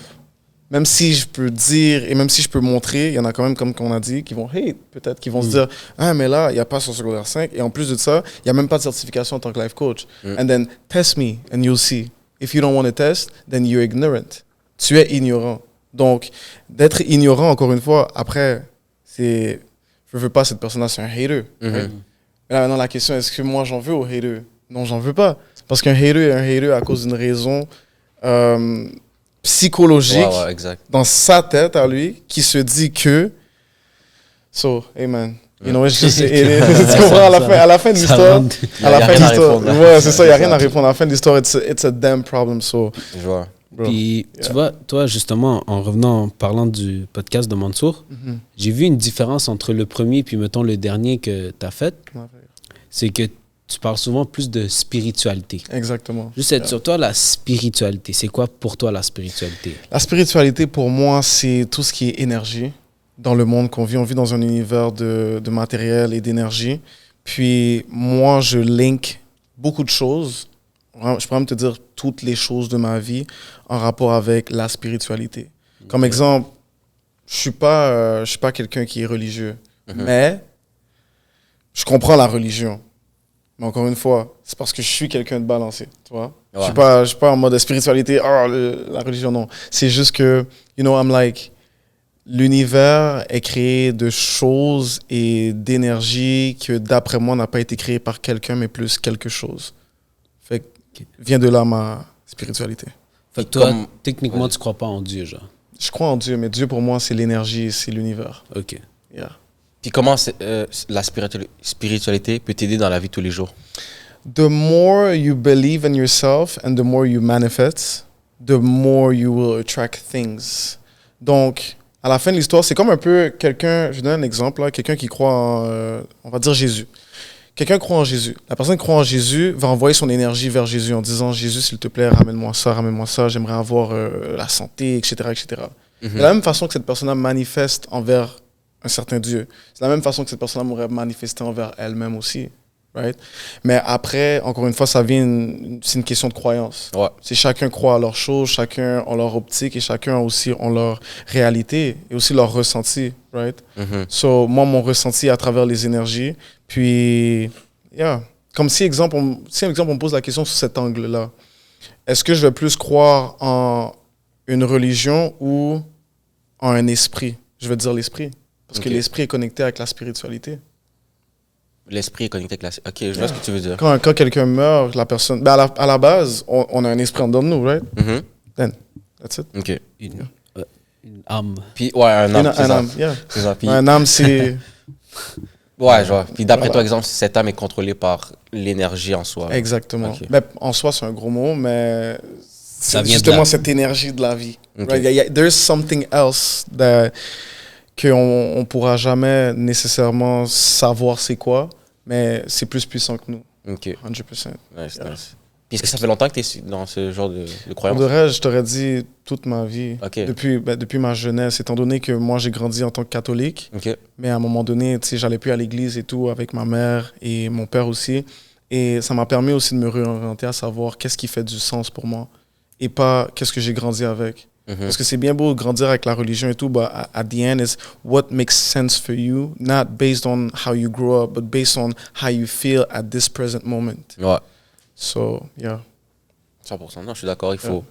Même si je peux dire et même si je peux montrer, il y en a quand même, comme on a dit, qui vont hate, peut-être, qui vont se dire ah, mais là, il n'y a pas son secondaire 5. Et en plus de ça, il n'y a même pas de certification en tant que life coach. And then, test me and you'll see. If you don't want to test, then you're ignorant. Tu es ignorant. Donc, d'être ignorant, encore une fois, après, c'est. Je veux pas, cette personne-là, c'est un hater. Right? Mais là, maintenant, la question, est-ce que moi, j'en veux au hater? Non, j'en veux pas. Parce qu'un hater est un hater à cause d'une raison psychologique Ouais, exact. dans sa tête à lui qui se dit que. So, hey man, you know, it's just, tu comprends, à la fin de l'histoire. À la Y a fin de rien à l'histoire. répondre. Ouais, c'est ça, il n'y a rien à répondre. À la fin de l'histoire, it's a damn problem. So, Je vois. bro. Puis, tu vois, toi, justement, en revenant, en parlant du podcast de Mansour, j'ai vu une différence entre le premier puis, mettons, le dernier que tu as fait. C'est que tu parles souvent plus de spiritualité. Exactement. Juste être sur toi, la spiritualité. C'est quoi pour toi la spiritualité? La spiritualité, pour moi, c'est tout ce qui est énergie dans le monde qu'on vit. On vit dans un univers de matériel et d'énergie. Puis, moi, je link beaucoup de choses. Je pourrais même te dire toutes les choses de ma vie en rapport avec la spiritualité. Comme exemple, je suis pas quelqu'un qui est religieux, mais je comprends la religion. Mais encore une fois, c'est parce que je suis quelqu'un de balancé, tu vois. Ouais. Je suis pas en mode spiritualité, la religion, non. C'est juste que, you know, I'm like, l'univers est créé de choses et d'énergie que, d'après moi, n'a pas été créé par quelqu'un, mais plus quelque chose. Fait que vient de là ma spiritualité. Fait que toi, Comme- techniquement, tu crois pas en Dieu, genre. Je crois en Dieu, mais Dieu pour moi, c'est l'énergie, c'est l'univers. Ok. Yeah. Puis comment la spiritualité peut t'aider dans la vie de tous les jours? The more you believe in yourself and the more you manifest, the more you will attract things. Donc, à la fin de l'histoire, c'est comme un peu quelqu'un, je donne un exemple, là, quelqu'un qui croit en, on va dire Jésus. Quelqu'un croit en Jésus. La personne qui croit en Jésus va envoyer son énergie vers Jésus en disant, Jésus, s'il te plaît, ramène-moi ça, j'aimerais avoir la santé, etc., etc. De la même façon que cette personne-là manifeste envers un certain Dieu, c'est la même façon que cette personne-là m'aurait manifesté envers elle-même aussi. Right? Mais après, encore une fois, ça vient, c'est une question de croyance. Ouais. C'est chacun croit à leurs choses, chacun a leur optique et chacun aussi a leur réalité et aussi leur ressenti. Right? So, moi, mon ressenti à travers les énergies. Puis, yeah. Comme si, exemple, on me pose la question sous cet angle-là. Est-ce que je vais plus croire en une religion ou en un esprit? Je veux dire l'esprit. Parce que l'esprit est connecté avec la spiritualité. L'esprit est connecté avec la... Ok, je vois ce que tu veux dire. Quand quelqu'un meurt, la personne... Ben à la base, on a un esprit en dedans de nous, right? Then, that's it. Ok. Une âme. Puis, ouais, un âme. c'est Un ça. âme, yeah. C'est ça. Puis, Un âme, c'est... ouais, je vois. Puis d'après Voilà. toi, exemple, cette âme est contrôlée par l'énergie en soi. Exactement. Ok. Ben, en soi, c'est un gros mot, mais Ça c'est vient de justement là. cette énergie de la vie. Ok. Right? There's something else qu'on ne pourra jamais nécessairement savoir c'est quoi, mais c'est plus puissant que nous. Ok. 100%. Nice, nice. Puis est-ce que ça fait longtemps que tu es dans ce genre de Pour croyance? de vrai, je t'aurais dit toute ma vie, Ok. depuis ma jeunesse, étant donné que moi, j'ai grandi en tant que catholique, Ok. mais à un moment donné, tu sais, j'allais plus à l'église et tout avec ma mère et mon père aussi. Et ça m'a permis aussi de me réorienter à savoir qu'est-ce qui fait du sens pour moi et pas qu'est-ce que j'ai grandi avec. Parce que c'est bien beau de grandir avec la religion et tout, but at the end, it's what makes sense for you, not based on how you grew up, but based on how you feel at this present moment. Ouais. So, yeah. 100%. Non, je suis d'accord. Il faut...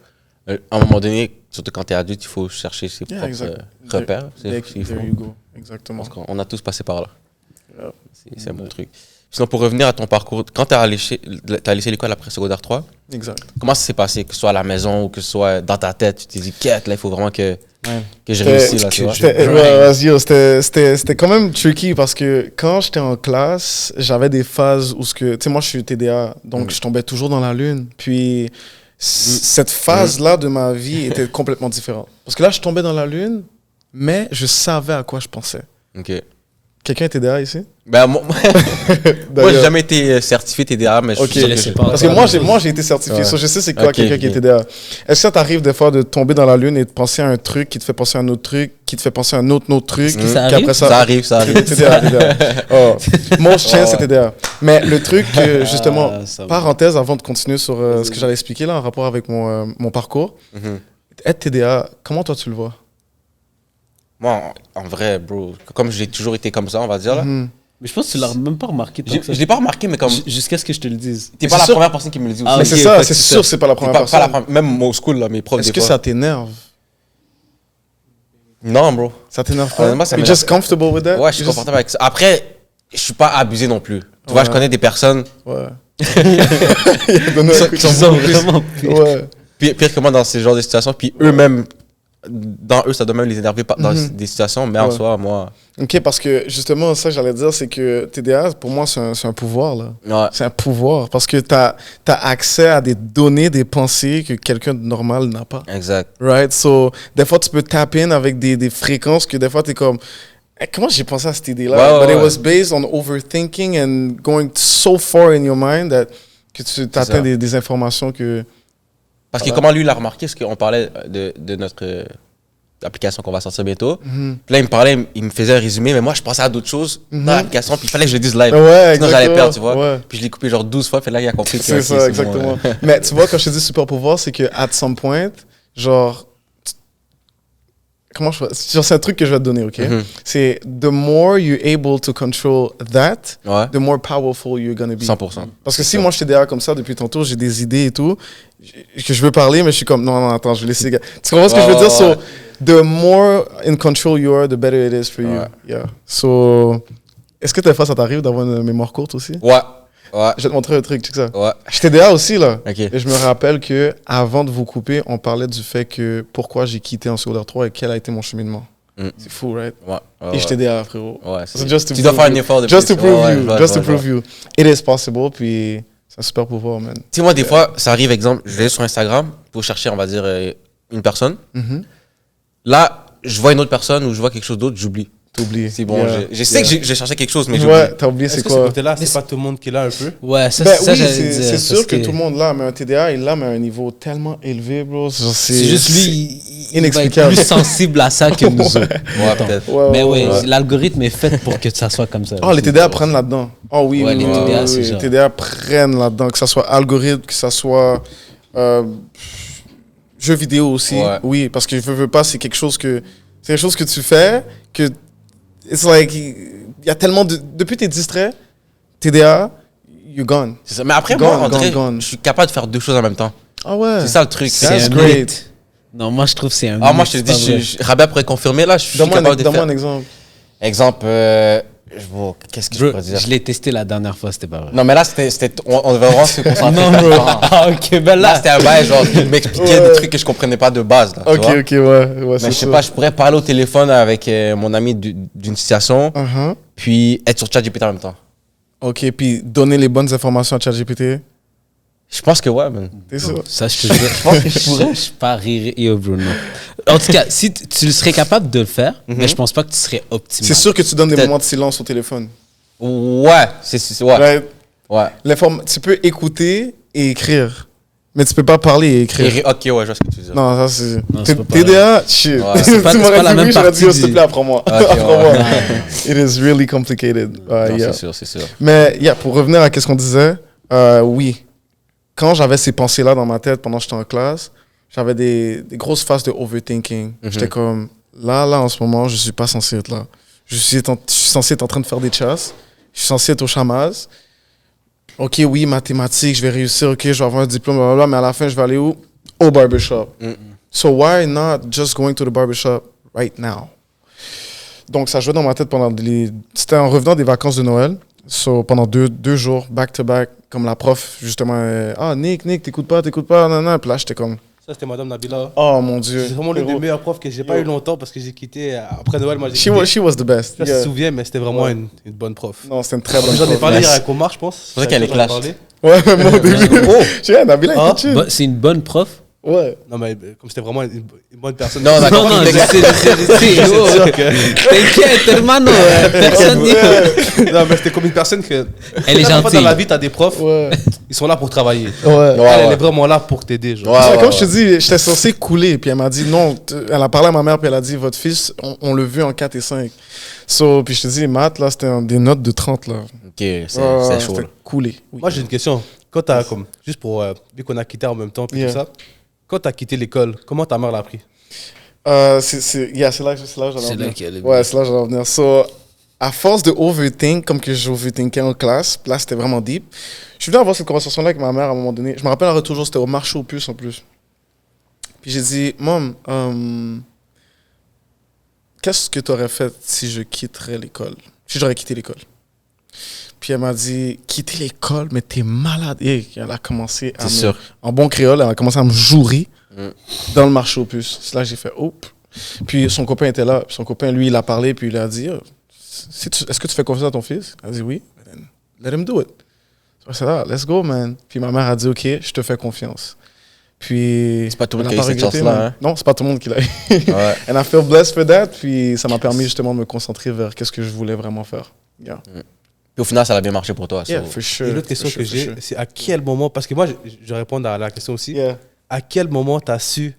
à un moment donné, surtout quand tu es adulte, il faut chercher ses Yeah, propres exact. repères. There Il faut. you go. Exactement. Parce qu'on a tous passé par là. Yeah. C'est un bon truc. Sinon, pour revenir à ton parcours, quand tu as laissé l'école après secondaire 3, Exact. comment ça s'est passé? Que ce soit à la maison ou que ce soit dans ta tête, tu t'es dit, quête, là, il faut vraiment que je C'était- réussisse, là, tu vois? C'était quand même tricky parce que quand j'étais en classe, j'avais des phases où, tu sais, moi je suis TDA, donc je tombais toujours dans la lune. Puis cette phase-là de ma vie était complètement différente. Parce que là, je tombais dans la lune, mais je savais à quoi je pensais. Ok. Quelqu'un est TDA ici? Ben, moi, j'ai jamais été certifié TDA, mais je Ok. suis sûr que laissez je- pas. Parce que moi j'ai été certifié, so je sais c'est quoi Ok, quelqu'un qui est ok. TDA. Est-ce que ça t'arrive des fois de tomber dans la lune et de penser à un truc qui te fait penser à un autre truc, qui te fait penser à un autre truc, ça puis arrive? après Ça arrive, ça arrive. TDA. Oh. Most chance c'est TDA. Mais le truc que justement, ça va. parenthèse avant de continuer sur ce que j'allais expliquer là en rapport avec mon parcours, être TDA, comment toi tu le vois? Moi, en vrai, bro, comme j'ai toujours été comme ça, on va dire, là, Mais je pense que tu l'as même pas remarqué. tant que ça. je l'ai pas remarqué, mais comme. Jusqu'à ce que je te le dise. T'es pas c'est la sûr. première personne qui me le dit aussi. Ah, Mais ok, c'est ça, fait c'est que sûr, c'est pas la T'es première pas personne. la première- même au school, là, mes profs. Est-ce des que fois. ça t'énerve? Non, bro. Ça t'énerve pas? Honnêtement, ça You're m'énerve. just comfortable with that? Ouais, je suis You're just- confortable avec ça. Après, je suis pas abusé non plus. Tu vois, je connais des personnes Ouais. Donner un coup de qui sont chaud. vraiment pire. Ouais. pire que moi dans ce genre de situations, puis eux-mêmes, dans eux, ça doit même les énerver dans des situations, mais en Ouais. soi, moi. Ok, parce que justement, ça que j'allais dire, c'est que TDA, pour moi, c'est un pouvoir, là. Ouais. C'est un pouvoir, parce que t'as accès à des données, des pensées que quelqu'un de normal n'a pas. Exact. Right? So, des fois, tu peux tap in avec des fréquences que des fois, t'es comme... Eh, comment j'ai pensé à cette idée-là? Ouais, But ouais, it ouais. was based on overthinking and going so far in your mind that que tu ça. atteins des informations que... Parce que comment lui l'a remarqué, parce qu'on parlait de notre application qu'on va sortir bientôt. Puis là, il me parlait, il me faisait un résumé, mais moi, je pensais à d'autres choses dans l'application, puis il fallait que je le dise live. Ouais, Sinon, j'allais exactement. perdre, tu vois. Ouais. Puis je l'ai coupé genre 12 fois, puis là, il a compris que C'est ok, ça, bon, exactement. Mais tu vois, quand je te dis super pouvoir, c'est que at some point, genre, comment je fais? Genre, c'est un truc que je vais te donner, ok? C'est the more you're able to control that, Ouais. the more powerful you're gonna be. 100%. Parce que si moi je suis derrière comme ça depuis tantôt, j'ai des idées et tout, que je veux parler, mais je suis comme non, attends, je vais laisser. Tu comprends ce que je veux dire? So, the more in control you are, the better it is for you. Ouais. Yeah. So, est-ce que des fois ça t'arrive d'avoir une mémoire courte aussi? Ouais. Ouais. Je vais te montrer un truc, check ça. Ouais. Je suis TDA aussi, là. Ok. Et je me rappelle que avant de vous couper, on parlait du fait que pourquoi j'ai quitté en secondaire 3 et quel a été mon cheminement. Mm. C'est fou, right? Ouais. Et je TDA, frérot. Ouais. So just to Tu dois prove faire un you. effort de Just to plus. prove Ouais, you. je vois, Just je to vois, prove you. It is possible, puis c'est un super pouvoir, man. Tu sais, moi, des fois, ça arrive, exemple, je vais sur Instagram pour chercher, on va dire, une personne. Mhm. Là, je vois une autre personne ou je vois quelque chose d'autre, j'oublie. T'oublies. C'est bon, Yeah. je sais que j'ai cherché quelque chose, mais j'oublie. Ouais, t'as oublié Est-ce c'est que ce quoi? côté-là, c'est pas tout le monde qui l'a un peu? Ouais, ça, Ben ça oui, j'allais c'est dire, c'est sûr parce que tout le monde l'a, mais un TDA, il l'a, mais à un niveau tellement élevé, bro. C'est juste lui, il va être inexplicable. plus sensible à ça que nous autres. Ouais, peut-être. Ouais, Mais ouais, oui, ouais. l'algorithme est fait pour que ça soit comme ça. Oh, les TDA prennent là-dedans. Oh oui, Ouais, oui, les oui, TDA, oui, c'est oui, genre. les TDA prennent là-dedans, que ça soit algorithme, que ça soit jeux vidéo aussi. Ouais. Oui, parce que je veux pas, c'est quelque chose que tu fais que it's like il y a tellement de depuis t'es distrait, TDA, you're gone. C'est ça. Mais après, Gone, moi, en gone, vrai, gone. je suis capable de faire deux choses en même temps. Ah ouais. C'est ça le truc. C'est That's un great. mythe. Non, moi, je trouve que c'est un Ah, moi, mythe, je te c'est pas dis, vrai. Rabia pourrait confirmer, là, je suis Donne-moi capable de donne-moi faire. un exemple. Exemple, bon, qu'est-ce que je Bro, pourrais dire? je l'ai testé la dernière fois, c'était pas vrai. Non, mais là, on devait vraiment se concentrer. Non, bro. Ah, ok, ben Là, là. c'était un bail, genre, il m'expliquait Ouais. des trucs que je comprenais pas de base, là, tu Ok, vois. ok, ouais, Mais c'est je sais ça. pas, je pourrais parler au téléphone avec mon ami d'une situation, Uh-huh. puis être sur ChatGPT en même temps. Ok, puis donner les bonnes informations à ChatGPT. Je pense que ouais, man. C'est ça. Ça, je te jure. Je pense que je pourrais. Je parierais. Yo, bro, non. En tout cas, si tu serais capable de le faire, mais je pense pas que tu serais optimal. C'est sûr que tu donnes des Peut-être. moments de silence au téléphone. Ouais, ouais, Right? ouais. Tu peux écouter et écrire, mais tu peux pas parler et écrire. Ok, ouais, je vois ce que tu veux dire. Non, ça c'est. Non, c'est pas TDA, shit. Ouais. C'est pas- Tu c'est m'aurais pas la dit même oui, j'aurais dit, partie oh, s'il te du- plaît, apprends-moi. Ok, Apprends-moi. ouais. It is really complicated. Non, Yeah. c'est sûr, c'est sûr. Mais yeah, pour revenir à ce qu'on disait, oui. Quand j'avais ces pensées-là dans ma tête pendant que j'étais en classe, j'avais des grosses phases de overthinking. J'étais comme, là, en ce moment, je suis pas censé être là. Je suis censé être en train de faire des chasses. Je suis censé être au chamas. Ok, oui, mathématiques, je vais réussir. Ok, je vais avoir un diplôme, blablabla, mais à la fin, je vais aller où? Au barbershop. So why not just going to the barbershop right now? Donc, ça jouait dans ma tête pendant C'était en revenant des vacances de Noël. So, pendant deux jours, back-to-back, comme la prof, justement, Nick, t'écoutes pas, non, non. Puis là, j'étais comme, Ça, c'était Madame Nabila. oh mon Dieu. C'est vraiment l'une des meilleures profs que j'ai pas eu longtemps parce que j'ai quitté après Noël. Moi, j'ai quitté. She was the best. Je sais pas si tu te souviens, mais c'était vraiment une bonne prof. Non, c'était une très bonne J'en ai prof. parlé hier avec Omar, je pense. C'est vrai qu'elle est J'en ai clash. parlé. Ouais, mais moi, au début. Oh! Tu vois, Nabila, Ah, était chill. Bah, c'est une bonne prof. Ouais. Non, mais comme c'était vraiment une bonne personne. Non, d'accord. Non, non, il est- c'est oh, T'inquiète, hermano. Personne. Non, mais c'était comme une personne que. Elle est Chaque fois gentille. dans la vie, t'as des profs, Ouais. ils sont là pour travailler. Ouais. Ouais, Elle ouais. est vraiment là pour t'aider. Genre. Ouais, C'est ouais, comme ouais. je te dis, j'étais censé couler. Puis elle m'a dit non. Elle a parlé à ma mère, puis elle a dit votre fils, on l'a vu en 4 et 5. So, puis je te dis, maths, là, c'était des notes de 30. Là. Ok, c'est Ouais, chaud. là. C'était coulé. Oui. Moi, j'ai une question. Quand t'as, comme, juste pour, vu qu'on a quitté en même temps, puis Yeah. tout ça, quand t'as quitté l'école, comment ta mère l'a pris? C'est là que j'allais en C'est là venir. qu'elle est Ouais, c'est là que j'allais en venir. So, à force de overthink, comme que j'overthinkais en classe, puis là, c'était vraiment deep. Je suis venu avoir cette conversation-là avec ma mère à un moment donné. Je me rappelle toujours, c'était au marché aux puces en plus. Puis j'ai dit, Mom, qu'est-ce que tu aurais fait si je quitterais l'école? Si j'aurais quitté l'école? Puis elle m'a dit, quitter l'école, mais t'es malade. Et elle a commencé à C'est sûr. en bon créole, elle a commencé à me jouer dans le marché aux puces. C'est là que j'ai fait, oh. Puis son copain était là. Puis son copain, lui, il a parlé, puis il a dit, oh, est-ce que tu fais confiance à ton fils? Elle a dit oui. Then let him do it. So I said, let's go, man. Puis ma mère a dit, OK, je te fais confiance. Puis. C'est pas tout le monde elle qui a eu cette regretté, chance-là, man. hein? Non, c'est pas tout le monde qui l'a eu. Ouais. And I feel blessed for that. Puis ça m'a permis justement de me concentrer vers qu'est-ce que je voulais vraiment faire. Yeah, Puis au final, ça a bien marché pour toi. yeah so- for sure. Et l'autre question for que sure, j'ai, for sure. c'est à quel moment, parce que moi, je réponds à la question aussi, Yeah. à quel moment t'as su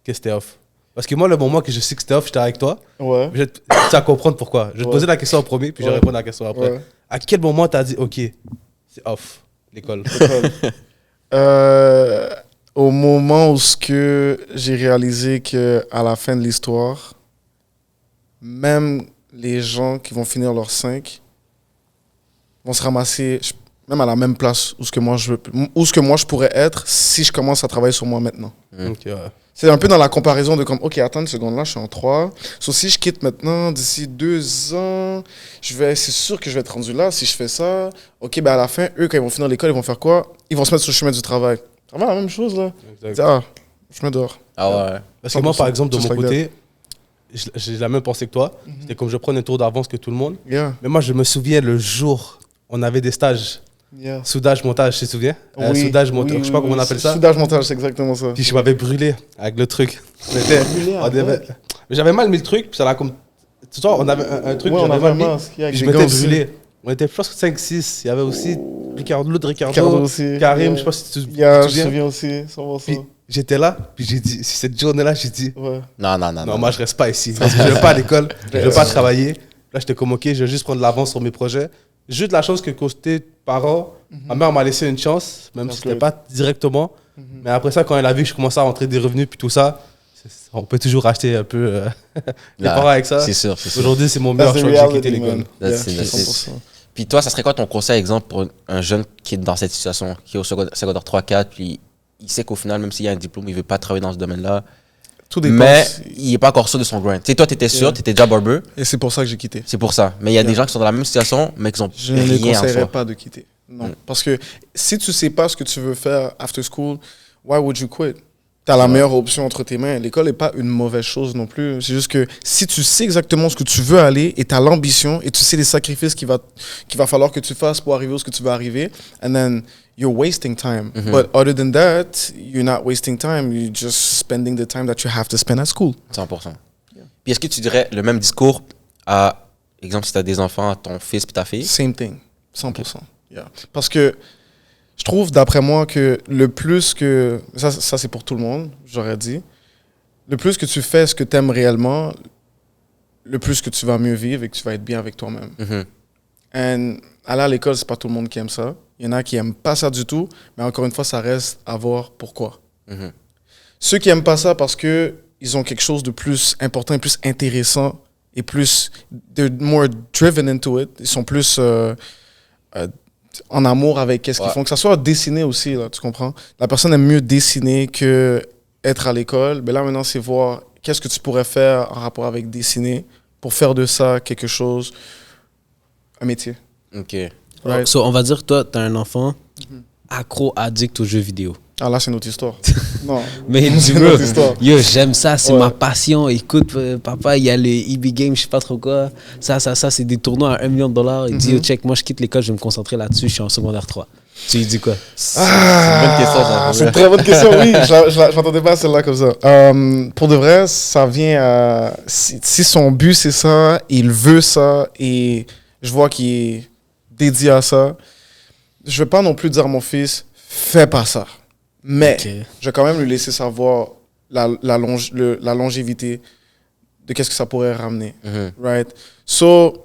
que c'était off? Parce que moi, le moment que je sais que c'était off, j'étais avec toi, Ouais. tu vas comprendre pourquoi. Je vais te Ouais. poser la question en premier, puis je vais Ouais. répondre à la question après. Ouais. À quel moment t'as dit, OK, c'est off, l'école? Au moment où j'ai réalisé que à la fin de l'histoire, même les gens qui vont finir leur 5 vont se ramasser. même à la même place où ce que moi je pourrais être si je commence à travailler sur moi maintenant. Ok, ouais. C'est un peu dans la comparaison de comme, OK, attends une seconde, là, je suis en 3. So, si je quitte maintenant, d'ici 2 ans, c'est sûr que je vais être rendu là. Si je fais ça, OK, ben à la fin, eux, quand ils vont finir l'école, ils vont faire quoi? Ils vont se mettre sur le chemin du travail. Ça va la même chose, là. Exact. Ah, je me dors. Ah ouais. Parce que moi, par 100%, exemple, de just mon like côté, j'ai la même pensée que toi. C'était comme je prends un tour d'avance que tout le monde. Yeah, Mais moi, je me souviens le jour, on avait des stages. yeah. Soudage, montage, tu te souviens? Oui, Soudage, montage, oui, je sais pas oui, comment on oui. appelle ça. Soudage, montage, c'est exactement ça. Puis je m'avais brûlé avec le truc. Brûlé On avec? devait- Mais j'avais mal mis le truc, puis ça l'a comme. Tu vois, on avait un truc, Ouais, on j'avais avait mal un mis. masque, yeah, avec Puis je des m'étais gants aussi. brûlé. On était plus que 5-6. Il y avait aussi l'autre Ricardo Ricardo, aussi. Karim, Yeah. je sais pas si tu te Yeah, je me souviens. souviens aussi, 100%. Puis j'étais là, puis j'ai dit, cette journée-là, j'ai dit, Ouais. Non. non, moi je reste pas ici. Parce que je vais pas à l'école, je vais pas travailler. Là, j'étais comme, ok, je vais juste prendre l'avance sur mes projets. Juste la chance que côté parents, ma mère m'a laissé une chance, même si c'était pas directement. Mais après ça, quand elle a vu que je commençais à rentrer des revenus, puis tout ça, on peut toujours acheter un peu les Là, parents avec ça. C'est sûr, c'est sûr. Aujourd'hui, c'est mon meilleur That's the choix que j'ai quitté reality, l'école. man. That's Yeah, it, that's it. 100%. Puis toi, ça serait quoi ton conseil, exemple, pour un jeune qui est dans cette situation, qui est au secondaire 3-4, puis il sait qu'au final, même s'il a un diplôme, il veut pas travailler dans ce domaine-là, Tout dépend. mais il est pas encore sûr de son grind. Tu sais, toi, t'étais sûr, Yeah. t'étais déjà barber, Et c'est pour ça que j'ai quitté. c'est pour ça. Mais il y a des Yeah. gens qui sont dans la même situation, mais qui ont Je ne rien en conseillerais soi. pas de quitter. Non. Mm. Parce que si tu sais pas ce que tu veux faire after school, why would you quit? Tu as la meilleure option entre tes mains. L'école n'est pas une mauvaise chose non plus. C'est juste que si tu sais exactement ce que tu veux aller et tu as l'ambition et tu sais les sacrifices qu'il va falloir que tu fasses pour arriver où ce que tu veux arriver, and then you're wasting time. But other than that, you're not wasting time. You're just spending the time that you have to spend at school. 100%. Puis est-ce que tu dirais le même discours à, exemple, si tu as des enfants, à ton fils puis ta fille? Same thing. 100%. Yeah. Parce que je trouve, d'après moi, que le plus que... Ça c'est pour tout le monde, j'aurais dit. Le plus que tu fais ce que tu aimes réellement, le plus que tu vas mieux vivre et que tu vas être bien avec toi-même. Mhm. And aller à l'école, c'est pas tout le monde qui aime ça. Il y en a qui aiment pas ça du tout, mais encore une fois, ça reste à voir pourquoi. Mhm. Ceux qui aiment pas ça parce que ils ont quelque chose de plus important et plus intéressant et plus... They're more driven into it. Ils sont plus... en amour avec qu'est-ce qu'ils Ouais. font. Que ça soit dessiner aussi, là, tu comprends? La personne aime mieux dessiner que être à l'école. Mais là, maintenant, c'est voir qu'est-ce que tu pourrais faire en rapport avec dessiner pour faire de ça quelque chose, un métier. OK. Right? So, on va dire, toi, t'as un enfant accro, addict aux jeux vidéo. Ah, là, c'est notre histoire. Non. Mais il dit, C'est bro, notre histoire. yo, j'aime ça, c'est Ouais. ma passion. Écoute, papa, il y a les EB Games, je sais pas trop quoi. Ça, c'est des tournois à $1 million. Il dit, yo, check, moi, je quitte l'école, je vais me concentrer là-dessus, je suis en secondaire 3. Tu lui dis quoi? C'est une bonne question, ça. C'est une très bonne question, oui. Je m'attendais pas à celle-là comme ça. Pour de vrai, ça vient à... Si son but, c'est ça, il veut ça, et je vois qu'il est dédié à ça, je vais pas non plus dire à mon fils, fais pas ça. Mais Ok. je vais quand même lui laisser savoir la longévité de qu'est-ce que ça pourrait ramener. Mhm. Right? So,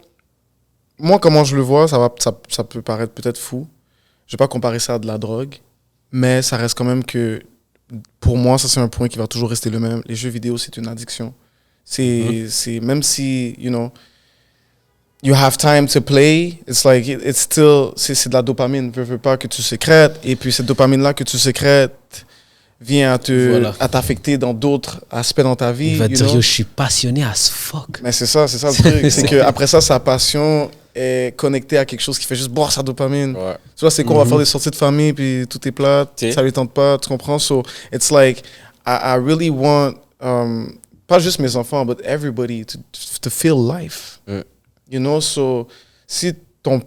moi, comment je le vois, ça peut paraître peut-être fou. Je vais pas comparer ça à de la drogue, mais ça reste quand même que, pour moi, ça c'est un point qui va toujours rester le même. Les jeux vidéo, c'est une addiction. C'est même si, you know, you have time to play, it's like, it's still, c'est de la dopamine, veux pas que tu sécrètes, et puis cette dopamine-là que tu sécrètes vient Voilà. à t'affecter dans d'autres aspects dans ta vie. Il va te you dire, know. yo, je suis passionné as fuck. Mais c'est ça le truc. C'est qu'après ça, sa passion est connectée à quelque chose qui fait juste boire sa dopamine. Ouais. Tu vois, c'est qu'on va faire des sorties de famille, puis tout est plat, Tu sais. ça lui tente pas, tu comprends? So, it's like, I really want, pas juste mes enfants, but everybody to feel life. Mm. You know, so, si ton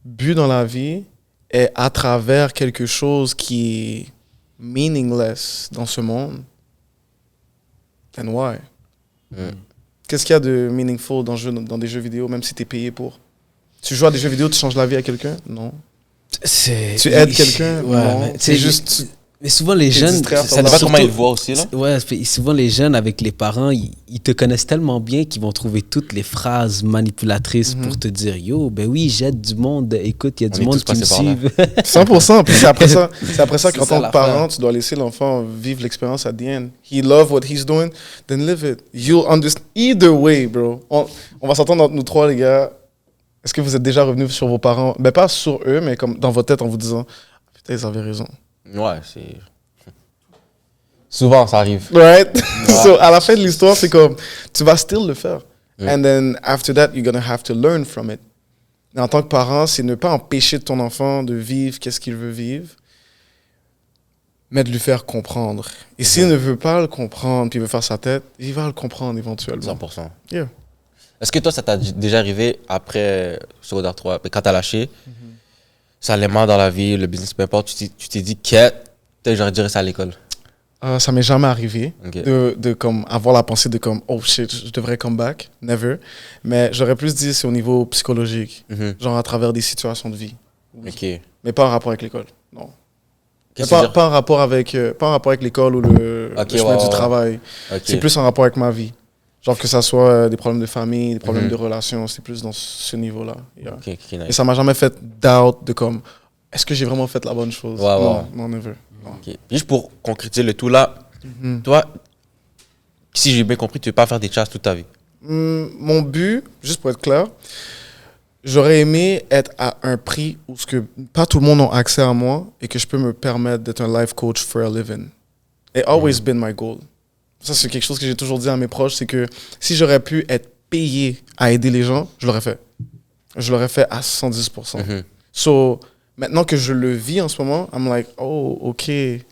but dans la vie est à travers quelque chose qui est meaningless dans ce monde, then why? Mm. Qu'est-ce qu'il y a de meaningful dans des jeux vidéo, même si tu es payé pour? Tu joues à des jeux vidéo, tu changes la vie à quelqu'un? Non. Tu aides quelqu'un? Ouais, Non. mais, C'est juste... mais souvent, les t'es jeunes. distrait à ton Ça dépend Surtout- comment ils le voient aussi, là. Ouais, souvent les jeunes avec les parents, ils te connaissent tellement bien qu'ils vont trouver toutes les phrases manipulatrices pour te dire yo, ben oui, j'aide du monde, écoute, il y a On du est monde tous qui me passés par là. suivent. 100%. Puis c'est après ça C'est qu'en ça, tant que l'affaire. parent, tu dois laisser l'enfant vivre l'expérience at the end. He love what he's doing, then live it. You'll understand. Either way, bro. On va s'entendre entre nous trois, les gars. Est-ce que vous êtes déjà revenu sur vos parents? Ben, pas sur eux, mais comme dans votre tête en vous disant, putain, ils avaient raison. Ouais, c'est. Souvent, ça arrive. Right? So, à la fin de l'histoire, c'est comme, tu vas still le faire. And then, after that, you're gonna have to learn from it. Et en tant que parent, c'est ne pas empêcher ton enfant de vivre qu'est-ce qu'il veut vivre, mais de lui faire comprendre. Et s'il ne veut pas le comprendre, puis il veut faire sa tête, il va le comprendre éventuellement. 100%. Yeah. Est-ce que toi, ça t'a déjà arrivé après secondaire 3, quand t'as lâché, ça allait mal dans la vie, le business, peu importe, tu t'es dit, peut-être j'aurais dû rester à l'école? Ça m'est jamais arrivé Ok. de comme avoir la pensée de comme oh shit je devrais come back, never. Mais j'aurais plus dit c'est au niveau psychologique, genre à travers des situations de vie. Ok. Mais pas en rapport avec l'école, non. Qu'est-ce que tu veux dire? Pas en rapport avec l'école ou le Ok, chemin ouais, du ouais. travail. Ok. C'est plus en rapport avec ma vie. Genre que ça soit des problèmes de famille, des problèmes de relations, c'est plus dans ce niveau-là. Yeah. Ok, ok, nice. Et ça m'a jamais fait doubt de comme est-ce que j'ai vraiment fait la bonne chose? Ouais, ouais. Non, non, never. Non. Ok. Juste pour concrétiser le tout là, toi, si j'ai bien compris, tu veux pas faire des chasses toute ta vie. Mon but, juste pour être clair, j'aurais aimé être à un prix où ce que pas tout le monde a accès à moi et que je peux me permettre d'être un life coach for a living. It's always been my goal. Ça, c'est quelque chose que j'ai toujours dit à mes proches, c'est que si j'aurais pu être payé à aider les gens, je l'aurais fait. Je l'aurais fait à 110%. So, maintenant que je le vis en ce moment, I'm like, oh, okay.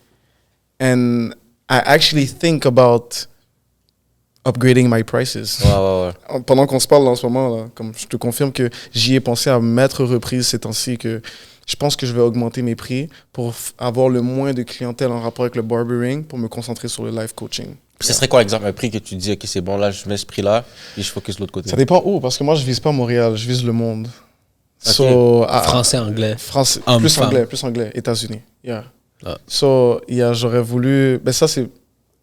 And I actually think about upgrading my prices. Ouais, ouais, ouais. Pendant qu'on se parle en ce moment, là, comme je te confirme que j'y ai pensé à m'être reprise ces temps-ci, que je pense que je vais augmenter mes prix pour avoir le moins de clientèle en rapport avec le barbering pour me concentrer sur le life coaching. Ce serait quoi, exemple, un prix que tu dis, ok, c'est bon, là, je mets ce prix-là et je focus de l'autre côté? Ça dépend où, parce que moi, je vise pas Montréal, je vise le monde. So, Français, anglais. France, Homme, plus femme. anglais, États-Unis. Yeah. Ah. So, j'aurais voulu. Ben, ça, c'est.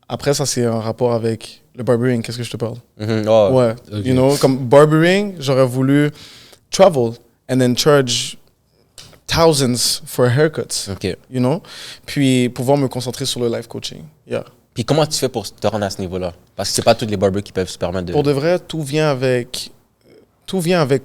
Après, ça, c'est en rapport avec le barbering. Qu'est-ce que je te parle? Ouais. Ok. You know, comme barbering, j'aurais voulu travel and then charge thousands for haircuts. Ok. You know? Puis pouvoir me concentrer sur le life coaching. Yeah. Puis comment tu fais pour te rendre à ce niveau-là? Parce que c'est pas tous les barbers qui peuvent se permettre de... Pour de vrai, tout vient avec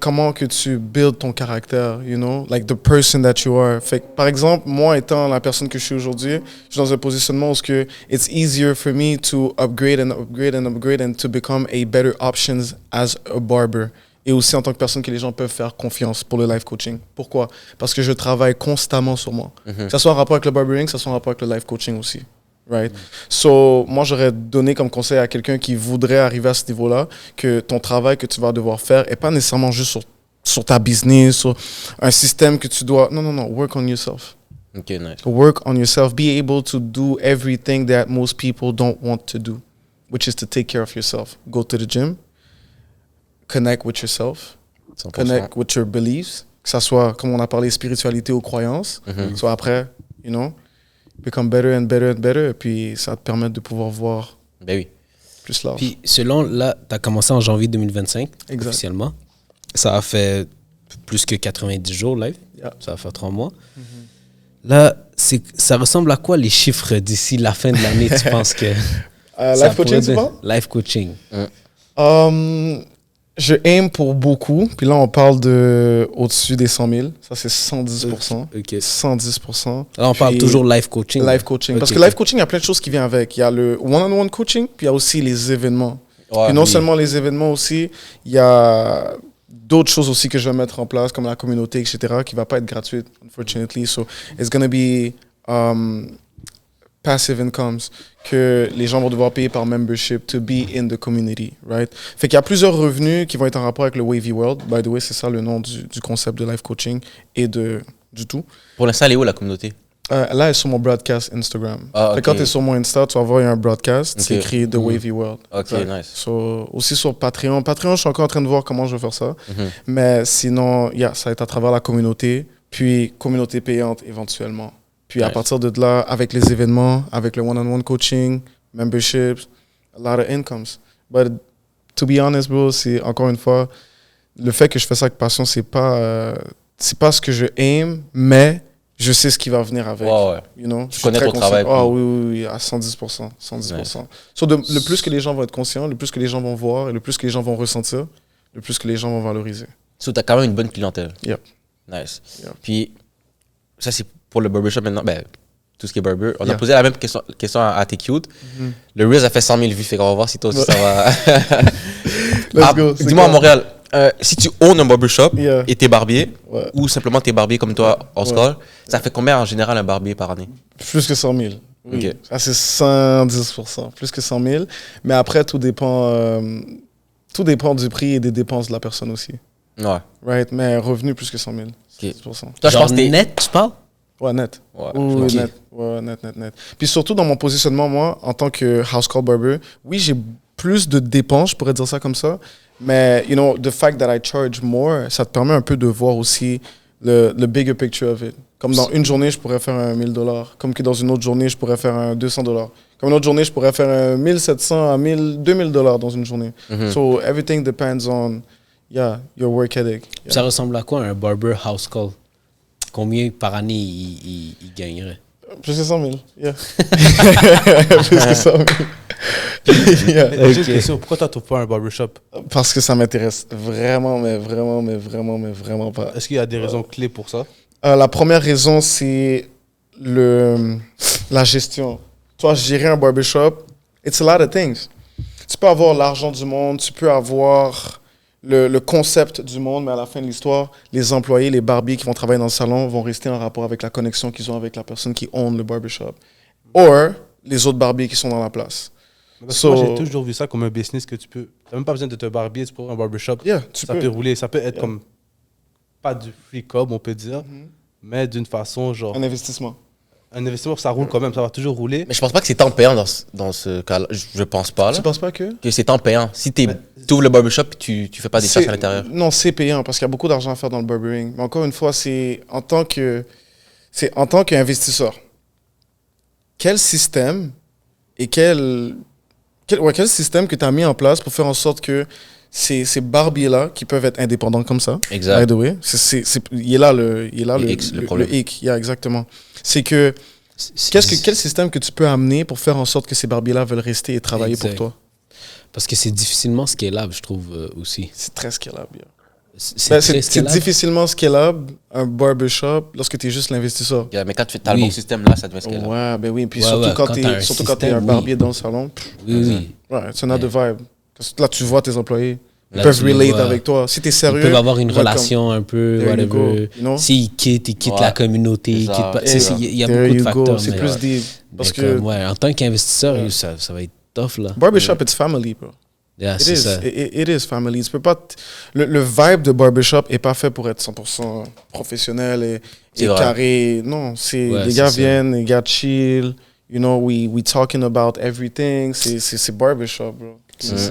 comment que tu build ton caractère, you know, like the person that you are. Fait que, par exemple, moi étant la personne que je suis aujourd'hui, je suis dans un positionnement où que it's easier for me to upgrade and upgrade and upgrade and to become a better options as a barber. Et aussi en tant que personne que les gens peuvent faire confiance pour le life coaching. Pourquoi? Parce que je travaille constamment sur moi. Que ce soit en rapport avec le barbering, que ce soit en rapport avec le life coaching aussi. Right? So, moi, j'aurais donné comme conseil à quelqu'un qui voudrait arriver à ce niveau-là que ton travail que tu vas devoir faire n'est pas nécessairement juste sur ta business, sur un système que tu dois... Non. Work on yourself. Ok, nice. Work on yourself. Be able to do everything that most people don't want to do, which is to take care of yourself. Go to the gym. Connect with yourself. 100%. Connect with your beliefs. Que ça soit, comme on a parlé, spiritualité ou croyance. Soit après, you know... become better and better and better, et puis ça va te permettre de pouvoir voir Ben oui. plus large. Puis, selon, là, tu as commencé en janvier 2025, Exact. officiellement. Ça a fait plus que 90 jours live. Yeah. Ça a fait 3 mois. Là, ça ressemble à quoi les chiffres d'ici la fin de l'année, tu penses que... Life coaching, tu parles? Life coaching. Je aime pour beaucoup, puis là on parle de au-dessus des 100 000, ça c'est 110%. Ok. 110%. Là, on parle Puis toujours life coaching. life coaching. Parce Ok, que life coaching, il y a plein de choses qui viennent avec. Il y a le one-on-one coaching, puis il y a aussi les événements. Ouais, Puis non oui. seulement les événements aussi, il y a d'autres choses aussi que je vais mettre en place, comme la communauté, etc., qui ne va pas être gratuite, unfortunately. So, it's going to be passive incomes que les gens vont devoir payer par membership to be in the community, right? Fait qu'il y a plusieurs revenus qui vont être en rapport avec le Wavy World. By the way, c'est ça le nom du concept de life coaching et du tout. Pour l'instant, elle est où la communauté? Là, elle est sur mon broadcast Instagram. Ah, Fait que ok. quand tu es sur mon Insta, tu vas voir il y a un broadcast, c'est Ok. écrit The Wavy World. Ok, Exact. nice. So, aussi sur Patreon. Patreon, je suis encore en train de voir comment je vais faire ça. Mais sinon, ça va être à travers la communauté, puis communauté payante éventuellement. Puis à Nice. partir de là, avec les événements, avec le one-on-one coaching, memberships, a lot of incomes. But to be honest, bro, c'est encore une fois, le fait que je fais ça avec passion, c'est pas ce que je aime, mais je sais ce qui va venir avec. Ouais. You know? Tu Je suis connais très ton travail, conscient. Ah puis- oui, à 110%. 110%. So, le plus que les gens vont être conscients, le plus que les gens vont voir, et le plus que les gens vont ressentir, le plus que les gens vont valoriser. So, t'as quand même une bonne clientèle. Yep. Nice. Yep. Puis, ça, c'est pour le barbershop maintenant. Ben, tout ce qui est barber. On a Yeah. posé la même question à T-Cute. Le Reels a fait 100 000 vues. Fait qu'on va voir si toi aussi ça va. Let's go. C'est Dis-moi à quoi? Montréal, si tu owns un barbershop Yeah. et t'es barbier, Ouais. ou simplement t'es barbier comme toi, Oscar, ça fait combien en général un barbier par année? Plus que 100 000. Oui. Ok. Ça, c'est 110%. Plus que 100 000. Mais après, tout dépend du prix et des dépenses de la personne aussi. Ouais. Right? Mais revenu plus que 100 000. 110%. Toi, je Genre pense que t'es. net, tu parles? Ouais, net. Ouais. Oui, Ok. net. Ouais, net. Puis surtout dans mon positionnement, moi, en tant que house call barber, oui, j'ai plus de dépenses, je pourrais dire ça comme ça. Mais, you know, the fact that I charge more, ça te permet un peu de voir aussi le bigger picture of it. Comme dans une journée, je pourrais faire un $1,000. Comme que dans une autre journée, je pourrais faire un $200. Comme une autre journée, je pourrais faire un 1,700 à $2,000 dans une journée. So everything depends on, yeah, your work ethic. Yeah. Ça ressemble à quoi un barber house call? Combien par année il gagnerait? Plus que 100 000. Yeah. Plus que 100 000. Yeah. J'ai une question. Pourquoi toi, tu pas un barbershop? Parce que ça m'intéresse vraiment, mais vraiment pas. Est-ce qu'il y a des raisons clés pour ça? La première raison, c'est la gestion. Toi, gérer un barbershop, it's a lot of things. Tu peux avoir l'argent du monde, tu peux avoir le concept du monde, mais à la fin de l'histoire, les employés, les barbiers qui vont travailler dans le salon vont rester en rapport avec la connexion qu'ils ont avec la personne qui own le barbershop. Ou les autres barbiers qui sont dans la place. Parce que moi, j'ai toujours vu ça comme un business que tu peux. T'as même pas besoin de te barbier, tu peux avoir un barbershop. Yeah, tu Ça peux. peut rouler, ça peut être comme. Pas du free cob, on peut dire, mais d'une façon, genre. Un investissement. Un investissement, ça roule quand même, ça va toujours rouler. Mais je pense pas que c'est tant payant dans ce cas-là. Je pense pas, là. Tu penses pas que? Que c'est tant payant. Si tu ouvres le barbershop et tu fais pas des C'est- tâches à l'intérieur. Non, c'est payant parce qu'il y a beaucoup d'argent à faire dans le barbering. Mais encore une fois, c'est en tant qu'investisseur. Quel système et quel système que tu as mis en place pour faire en sorte que ces barbiers-là, qui peuvent être indépendants comme ça, Exact. by the way, il est là le problème. hic, yeah, exactement. C'est que quel système que tu peux amener pour faire en sorte que ces barbiers-là veulent rester et travailler Exact. pour toi? Parce que c'est difficilement scalable, je trouve, aussi. C'est très scalable. Yeah. C'est Ben, très c'est scalable. difficilement scalable, un barbershop, lorsque tu es juste l'investisseur. Yeah, mais quand tu as le Oui. bon système là, ça devient scalable. Ouais, ben oui. Puis Ouais, surtout ouais, quand quand tu t'as un es un système, barbier oui. dans le salon, Oui, oui. ouais, c'est another vibe. Parce que là, tu vois tes employés. Ils Là, peuvent tu les relate vois. avec toi. Si tu es Ils sérieux. peuvent avoir une ils vont être relation un peu, There you go, whatever. you know? S'ils quittent, ils quittent Ouais. la communauté. Ils C'est quittent ça. pas. comme, Tu sais, il y a there beaucoup de you go. facteurs. C'est mais- plus deep. mais Parce comme, que ouais, en tant qu'investisseur, ça va être tough, là. barbershop, it's family, bro. Yeah, It c'est is. ça. It is family. Tu peux pas le vibe de barbershop est pas fait pour être 100% professionnel C'est et vrai. carré. Non, c'est Ouais, les c'est gars ça. viennent, les gars chill. You know, we talking about everything. C'est barbershop, bro. C'est ça.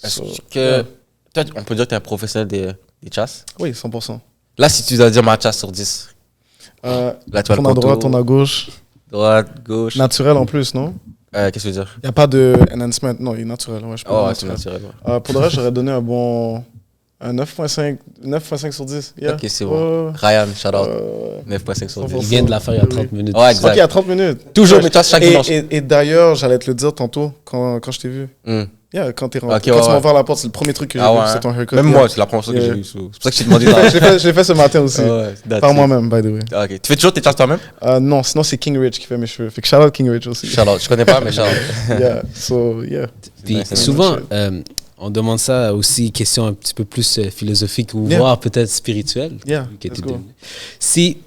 Est-ce So, que. yeah. Toi, on peut dire que tu es un professionnel des chasses. Oui, 100%. Là, si tu dois dire ma chasse sur 10, là, tu vas Ton le à droite, contour, ton à gauche. droite, gauche. Naturel en plus, non? Qu'est-ce que tu veux dire? Il n'y a pas de enhancement. Non, il est naturel. Ouais, je peux Oh, dire ouais, c'est naturel. naturel. Ouais. Pour le reste, j'aurais donné un 9.5 sur 10. Yeah. Ok, c'est bon. Ryan, shout out. 9.5 sur 10. 100%. Il vient de la faire il y a 30 minutes. Ouais, exact. Ok, il y a 30 minutes. Toujours mes chasses chaque Et, dimanche. et d'ailleurs, j'allais te le dire tantôt quand je t'ai vu. Hmm. Yeah, quand t'es Ok, rentré. ouais, Quand tu m'as ouais. ouvert la porte, c'est le premier truc que j'ai Ah vu, ouais. c'est ton haircut. Même Yeah. moi, c'est la première fois que Yeah. j'ai eu. C'est pour ça que je t'ai demandé Je l'ai fait ce matin aussi. That's Par it. moi-même, by the way. Ok. Tu fais toujours tes chasses toi-même? Non, sinon c'est King Rich qui fait mes cheveux. Fait que shout out King Rich aussi. Shout out. Je connais pas, mais shout out. Yeah, so yeah. Puis nice. souvent, on demande ça aussi, question un petit peu plus philosophique ou Yeah. voire peut-être spirituelle. Yeah, vu que let's t'es go. devenu. Si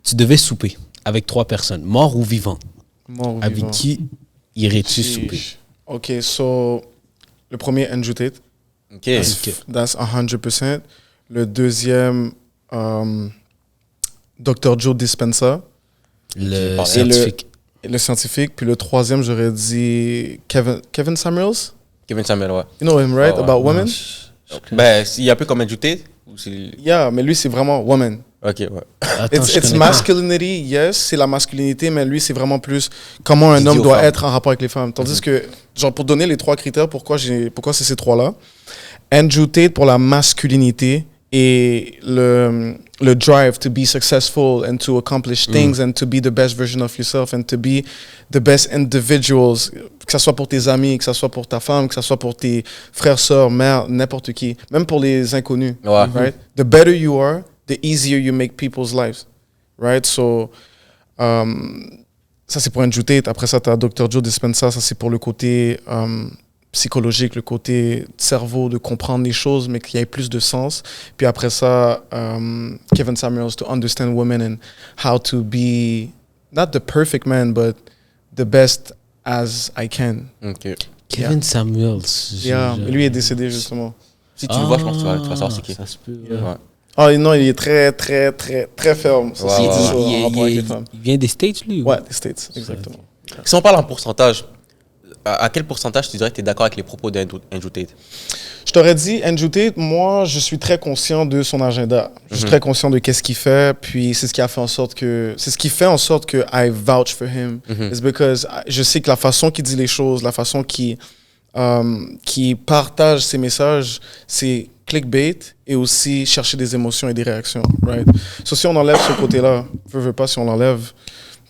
tu devais souper avec 3 personnes, morts ou vivantes, Mort ou avec vivant. qui irais-tu souper? Sheesh. Ok, so le premier Andrew Tate. Ok. That's 100%. Le deuxième, Dr. Joe Dispenza, Le parle. scientifique. le scientifique. Puis le troisième, j'aurais dit Kevin Samuels. Kevin Samuel, ouais. You know him, right? Ouais, ouais. About women? Ben, il y a un peu comme ajouté. Ou c'est... Yeah, mais lui, c'est vraiment woman. Ok, ouais. Attends, It's je connais pas. masculinity, yes, c'est la masculinité, mais lui, c'est vraiment plus comment un Dédié homme aux doit femmes. être en rapport avec les femmes. Tandis que, genre, pour donner les 3 critères, pourquoi c'est ces 3-là, Andrew Tate pour la masculinité et le drive to be successful and to accomplish things and to be the best version of yourself and to be the best individuals, que ce soit pour tes amis, que ce soit pour ta femme, que ce soit pour tes frères, sœurs, mères, n'importe qui, même pour les inconnus, Ouais. right? The better you are, the easier you make people's lives, right? So, ça c'est pour Andrew Tate. Après ça, tu as Dr. Joe Dispenza, ça c'est pour le côté psychologique, le côté cerveau, de comprendre les choses, mais qu'il y ait plus de sens. Puis après ça, Kevin Samuels, to understand women and how to be, not the perfect man, but the best as I can. Ok. Kevin Samuels. Yeah. Lui est décédé justement. Si tu le vois, je pense que tu vas savoir c'est qui. Ça se peut. Ouais. Ah non, il est très, très, très, très ferme. Ça, Ouais, c'est ouais, sûr, Il, en rapport avec les il- femmes. il vient des States, lui? Ouais, des States, exactement. Si on parle en pourcentage, à quel pourcentage tu dirais que tu es d'accord avec les propos d'Andrew Tate? Je t'aurais dit, Andrew Tate, moi, je suis très conscient de son agenda. Je suis très conscient de qu'est-ce qu'il fait, puis c'est ce qui a fait en sorte que... C'est ce qui fait en sorte que I vouch for him. It's because je sais que la façon qu'il dit les choses, la façon qu'il partage ses messages, c'est clickbait et aussi chercher des émotions et des réactions, right? So, si on enlève ce côté-là, veux pas, si on l'enlève,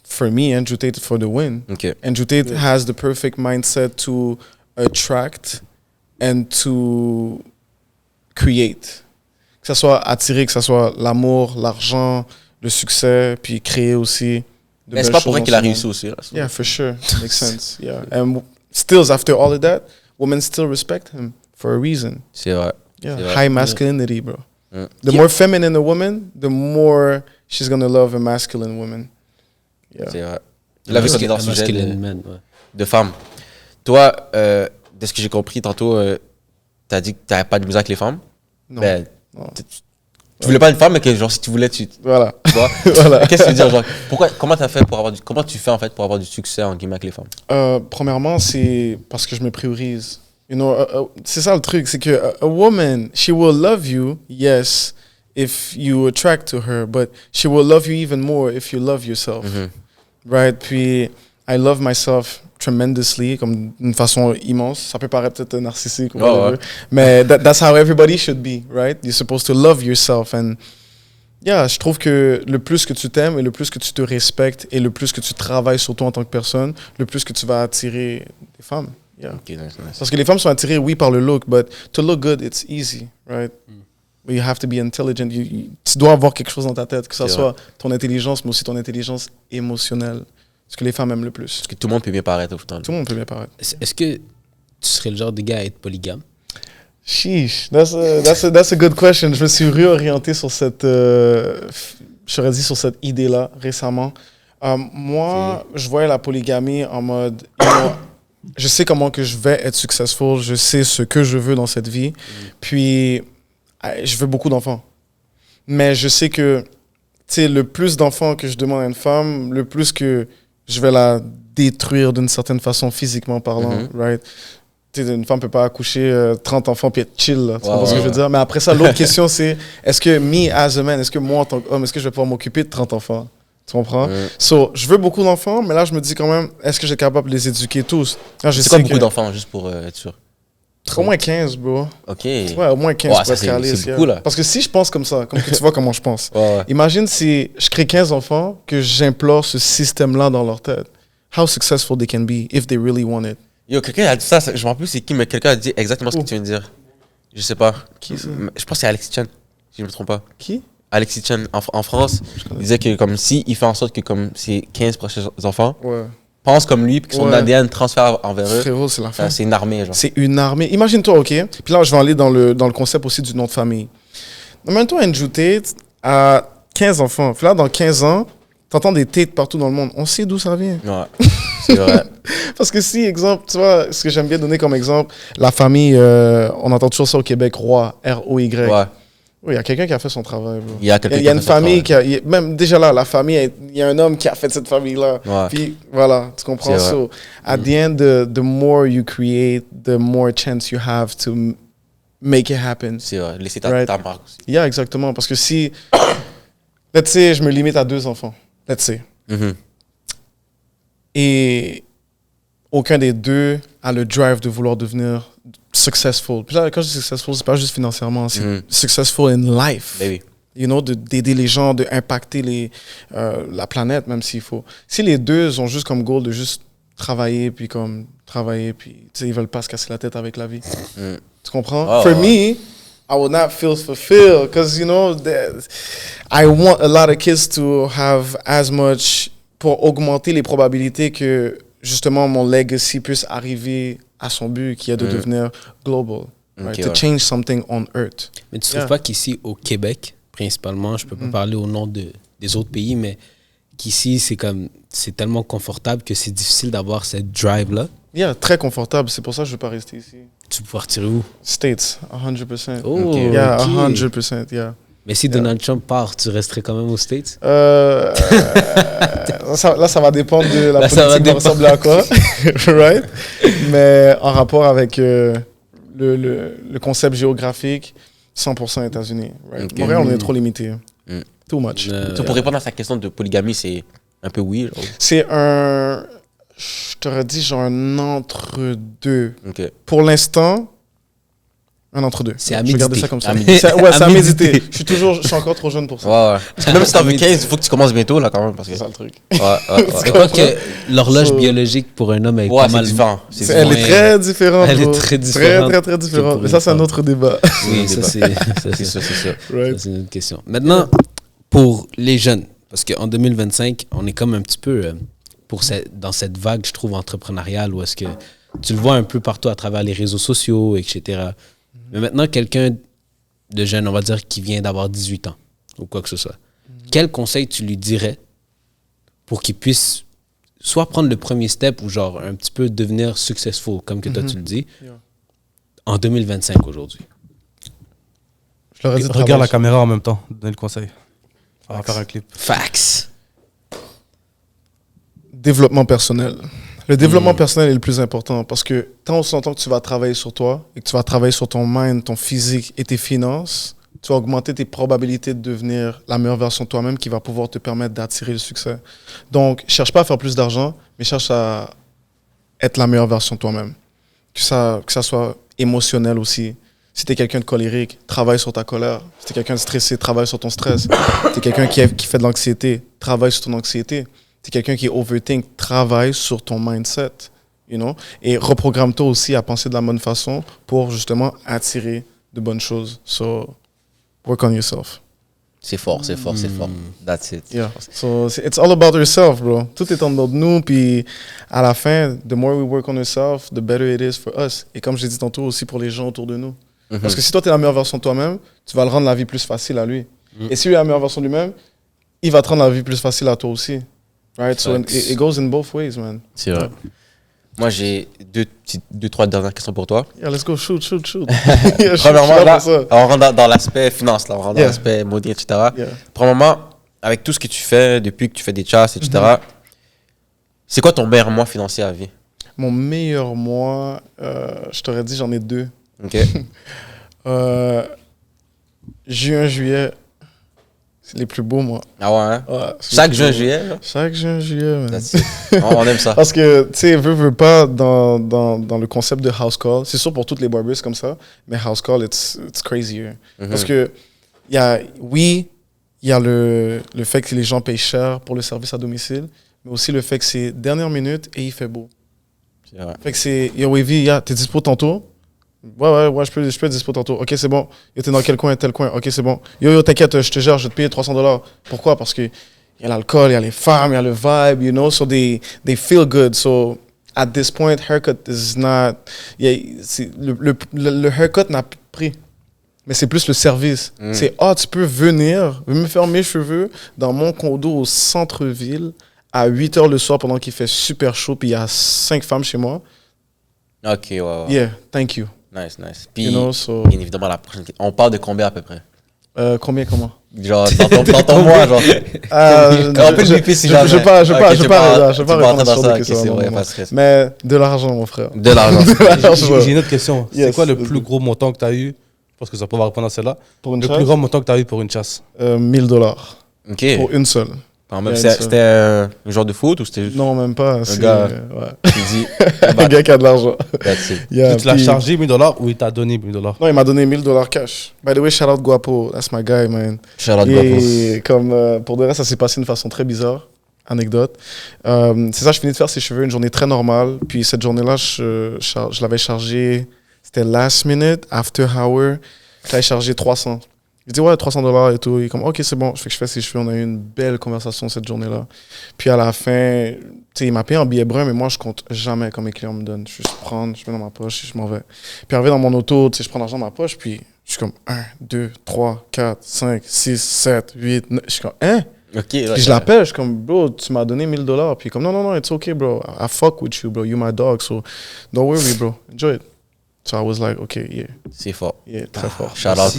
for me, Andrew Tate for the win. Ok. Andrew Tate has the perfect mindset to attract and to create. Que ce soit attirer, que ce soit l'amour, l'argent, le succès, puis créer aussi. de Mais c'est belles pas pour choses rien dans qu'il a ce réussi monde. aussi. Là. Yeah, for sure. Makes sense. Yeah. And still, after all of that, women still respect him for a reason. C'est vrai. Yeah. C'est vrai. High masculinity, bro. Mm. The more feminine a woman, the more she's gonna love a masculine woman. Yeah. C'est vrai. Là, vu qu'on est dans le sujet Masculine man, ouais. de femmes, toi, de ce que j'ai compris tantôt, tu as dit que tu n'avais pas de musique avec les femmes. Non. Ben, Non. tu voulais pas une femme, mais que genre, si tu voulais, tu Voilà. vois. Voilà. Qu'est-ce que tu veux dire? Genre, comment tu fais en fait pour avoir du succès en guillemets avec les femmes? Premièrement, c'est parce que je me priorise. You know, c'est ça le truc, c'est que a woman, she will love you, yes, if you attract to her, but she will love you even more if you love yourself. Right? Puis, I love myself tremendously, comme d'une façon immense. Ça peut paraître peut-être narcissique ou whatever, ouais. mais that's how everybody should be, right? You're supposed to love yourself. And yeah, je trouve que le plus que tu t'aimes et le plus que tu te respectes et le plus que tu travailles sur toi en tant que personne, le plus que tu vas attirer des femmes. Yeah. Ok, nice. Parce que les femmes sont attirées, oui, par le look, but to look good, it's easy, right? But you have to be intelligent. Tu dois avoir quelque chose dans ta tête, que ce C'est soit ton intelligence, mais aussi ton intelligence émotionnelle. Ce que les femmes aiment le plus. Parce que tout le monde peut bien paraître au final. Tout le monde peut bien paraître. Est-ce que tu serais le genre de gars à être polygame? Sheesh, that's a good question. Je me suis réorienté sur cette, j'aurais dit sur cette idée-là récemment. Moi, je voyais la polygamie en mode, you know, je sais comment que je vais être successful, je sais ce que je veux dans cette vie, puis je veux beaucoup d'enfants. Mais je sais que, tu sais, le plus d'enfants que je demande à une femme, le plus que je vais la détruire d'une certaine façon physiquement parlant, right? Tu sais, une femme peut pas accoucher 30 enfants puis être chill, là, tu comprends ce que je veux dire? Mais après ça, l'autre question, c'est est-ce que me as a man, est-ce que moi en tant qu'homme, est-ce que je vais pouvoir m'occuper de 30 enfants? Tu comprends? So, je veux beaucoup d'enfants, mais là, je me dis quand même, est-ce que j'ai capable de les éduquer tous? Là, je C'est sais quoi beaucoup que- d'enfants, juste pour être sûr? Au moins 15, bro. Ok. Ouais, au moins 15 Ouais, pour ça, être c'est réaliste. beaucoup, là. Parce que si je pense comme ça, comme que tu vois comment je pense, Ouais. imagine si je crée 15 enfants, que j'implore ce système-là dans leur tête. How successful they can be if they really want it. Yo, quelqu'un a dit ça, je me rappelle plus c'est qui, mais quelqu'un a dit exactement ce que Où? tu viens de dire. Je sais pas. Qui ça? Je pense que c'est Alexis Chen, si je me trompe pas. Qui? Alexis Chen, en France, il disait que comme si il fait en sorte que comme ses 15 prochains enfants Ouais. pensent comme lui, puis que son Ouais. ADN transfère envers eux. Frérot, c'est la fin. C'est une armée, genre. C'est une armée. Imagine-toi, OK? Puis là, je vais aller dans le concept aussi du nom de famille. Imagine-toi, Andrew Tate a 15 enfants. Puis là, dans 15 ans, t'entends des Tate partout dans le monde. On sait d'où ça vient. Ouais, c'est vrai. Parce que si, exemple, tu vois, ce que j'aime bien donner comme exemple, la famille, on entend toujours ça au Québec, Roy, R-O-Y. Ouais. Oui, il y a quelqu'un qui a fait son travail, bro. Il y a quelqu'un Il y a qui une a fait son famille travail. qui a... Même déjà là, la famille, il y a un homme qui a fait cette famille-là. Ouais. Puis voilà, tu comprends? C'est vrai. So, at the end, the more you create, the more chance you have to make it happen. C'est vrai. Laisser ta, Right. ta marque aussi. Yeah, exactement. Parce que si, let's say, je me limite à 2 enfants, let's say. Mhm. Et aucun des deux a le drive de vouloir devenir successful. Puis là, quand je dis successful, c'est pas juste financièrement, c'est successful in life. Baby. You know, d'aider les gens, d'impacter la planète, même s'il faut. Si les deux ont juste comme goal de juste travailler, puis ils veulent pas se casser la tête avec la vie. Tu comprends? For me, I would not feel fulfilled, because, you know, I want a lot of kids to have as much, pour augmenter les probabilités que, justement, mon legacy puisse arriver à son but, qui est de devenir global. Right? To change something on Earth. Mais tu trouves pas qu'ici, au Québec, principalement, je peux pas parler au nom des autres pays, mais qu'ici, c'est tellement confortable que c'est difficile d'avoir cette drive-là? Yeah, très confortable. C'est pour ça que je veux pas rester ici. Tu peux partir où? States, 100%. Oh, yeah, okay. 100%, yeah. Mais si Donald Trump part, tu resterais quand même aux States? Là, ça va dépendre de la politique va ressembler à quoi. Right? Mais en rapport avec le concept géographique, 100% États-Unis. Right? Okay. Montréal, on est trop limité. Too much. Pour répondre à sa question de polygamie, c'est un peu weird. C'est un... Je t'aurais dit genre un entre-deux. Okay. Pour l'instant, un entre-deux. C'est à Je vais garder méditer. ça comme ça. À C'est à méditer. méditer. Je suis encore trop jeune pour ça. Ouais. Même si t'en veux 15, il faut que tu commences bientôt, là, quand même. Parce que... C'est ça le truc. C'est quoi que l'horloge biologique pour un homme est pas mal... c'est différent. Elle est très différente. Elle est bro. très différente. Très différente. Mais ça, c'est un autre débat. Oui, ça c'est Right. ça, c'est une autre question. Maintenant, pour les jeunes, parce qu'en 2025, on est comme un petit peu dans cette vague, je trouve, entrepreneuriale, où est-ce que tu le vois un peu partout à travers les réseaux sociaux, etc. Mais maintenant, quelqu'un de jeune, on va dire, qui vient d'avoir 18 ans, ou quoi que ce soit, quel conseil tu lui dirais pour qu'il puisse soit prendre le premier step ou genre un petit peu devenir successful, comme que toi tu le dis, en 2025 aujourd'hui? Je leur ai dit de Regarde travailler la caméra en même temps, donne le conseil. On va faire un clip. Facts. Développement personnel. Le développement personnel est le plus important parce que tant aussi longtemps que tu vas travailler sur toi et que tu vas travailler sur ton mind, ton physique et tes finances, tu vas augmenter tes probabilités de devenir la meilleure version de toi-même qui va pouvoir te permettre d'attirer le succès. Donc, cherche pas à faire plus d'argent, mais cherche à être la meilleure version de toi-même. Que ça soit émotionnel aussi. Si tu es quelqu'un de colérique, travaille sur ta colère. Si tu es quelqu'un de stressé, travaille sur ton stress. Si tu es quelqu'un qui fait de l'anxiété, travaille sur ton anxiété. Si tu es quelqu'un qui overthink, travaille sur ton mindset. You know? Et reprogramme-toi aussi à penser de la bonne façon pour justement attirer de bonnes choses. So, work on yourself. C'est fort. That's it. Yeah. So, it's all about yourself, bro. Tout est en dedans de nous. Puis, à la fin, the more we work on yourself, the better it is for us. Et comme j'ai dit tantôt, aussi pour les gens autour de nous. Parce que si toi, tu es la meilleure version de toi-même, tu vas le rendre la vie plus facile à lui. Et si lui est la meilleure version de lui-même, il va te rendre la vie plus facile à toi aussi. Right? So, it goes in both ways, man. C'est vrai. Moi, j'ai deux, trois dernières questions pour toi. Yeah, let's go. Shoot. Premièrement, là, on rentre dans l'aspect finance, là, on rentre dans l'aspect money, etc. Yeah. Premièrement, avec tout ce que tu fais, depuis que tu fais des chasses, etc., c'est quoi ton meilleur mois financier à vie? Mon meilleur mois, je t'aurais dit, j'en ai 2. OK. Juin, juillet, c'est les plus beaux mois. Ah ouais, hein? Ouais, Chaque juin, juillet, là? Chaque juin, juillet, man. That's it. On aime ça. Parce que, tu sais, veux pas, dans le concept de house call, c'est sûr pour toutes les barbers comme ça, mais house call, it's crazier. Parce que, il y a le fait que les gens payent cher pour le service à domicile, mais aussi le fait que c'est dernière minute et il fait beau. C'est vrai. Fait que c'est, yo, Wavy, t'es dispo tantôt? Ouais, je peux être dispo tantôt. Ok, c'est bon. Yo, t'es dans quel coin? Tel coin. Ok, c'est bon. Yo, t'inquiète, je te gère, je vais te payer $300. Pourquoi? Parce que il y a l'alcool, il y a les femmes, il y a le vibe, you know, so they feel good. So, at this point, haircut is not... Le haircut n'a plus de prix. Mais c'est plus le service. C'est, tu peux venir me faire mes cheveux dans mon condo au centre-ville à 8 h le soir pendant qu'il fait super chaud, puis il y a 5 femmes chez moi. OK, ouais. Yeah, thank you. Nice. Puis, You know, so... bien évidemment, la prochaine question. On parle de combien à peu près? Comment? Genre, dans ton mois, genre. On peut le biper si jamais. Je vais pas répondre à dans ça. question. C'est vrai, Non. pas de stress. Mais de l'argent, mon frère. De l'argent. J'ai une autre question. Yes. C'est quoi le plus gros montant que tu as eu? Je pense que ça peut répondre à celle-là. Pour une Le chasse? plus grand montant que tu as eu pour une chasse? $1,000 OK. pour une seule. Quand même. Yeah, it's C'était un genre de foot ou c'était juste Non, même pas. C'est gars. ouais. tu dis, un gars qui a de l'argent. that's it. Yeah, Tu l'as puis- chargé $1000 ou il t'a donné $1000? Non, il m'a donné $1000 cash. By the way, shout out Guapo. That's my guy, man. Shout out Guapo. Et comme pour de vrai, ça s'est passé d'une façon très bizarre. Anecdote. C'est ça, je finis de faire ses cheveux, une journée très normale. Puis cette journée-là, je l'avais chargé, c'était last minute, after hour. J'avais chargé 300. Je dis ouais, $300 et tout. Il est comme, ok, c'est bon. Je fais ses cheveux. On a eu une belle conversation cette journée-là. Puis à la fin, tu sais, il m'a payé en billet brun, mais moi, je compte jamais quand mes clients me donnent. Je juste prendre, je mets dans ma poche et je m'en vais. Puis arrivé dans mon auto, tu sais, je prends l'argent dans ma poche, puis je suis comme 1, 2, 3, 4, 5, 6, 7, 8, 9. Je suis comme, hein? Ok. Puis je l'appelle, je suis comme, bro, tu m'as donné $1000. Puis comme, non, it's okay, bro. I fuck with you, bro. You my dog, so don't worry, bro. Enjoy it. So I was like, okay, yeah. C'est fort. Yeah, très fort. Shout out.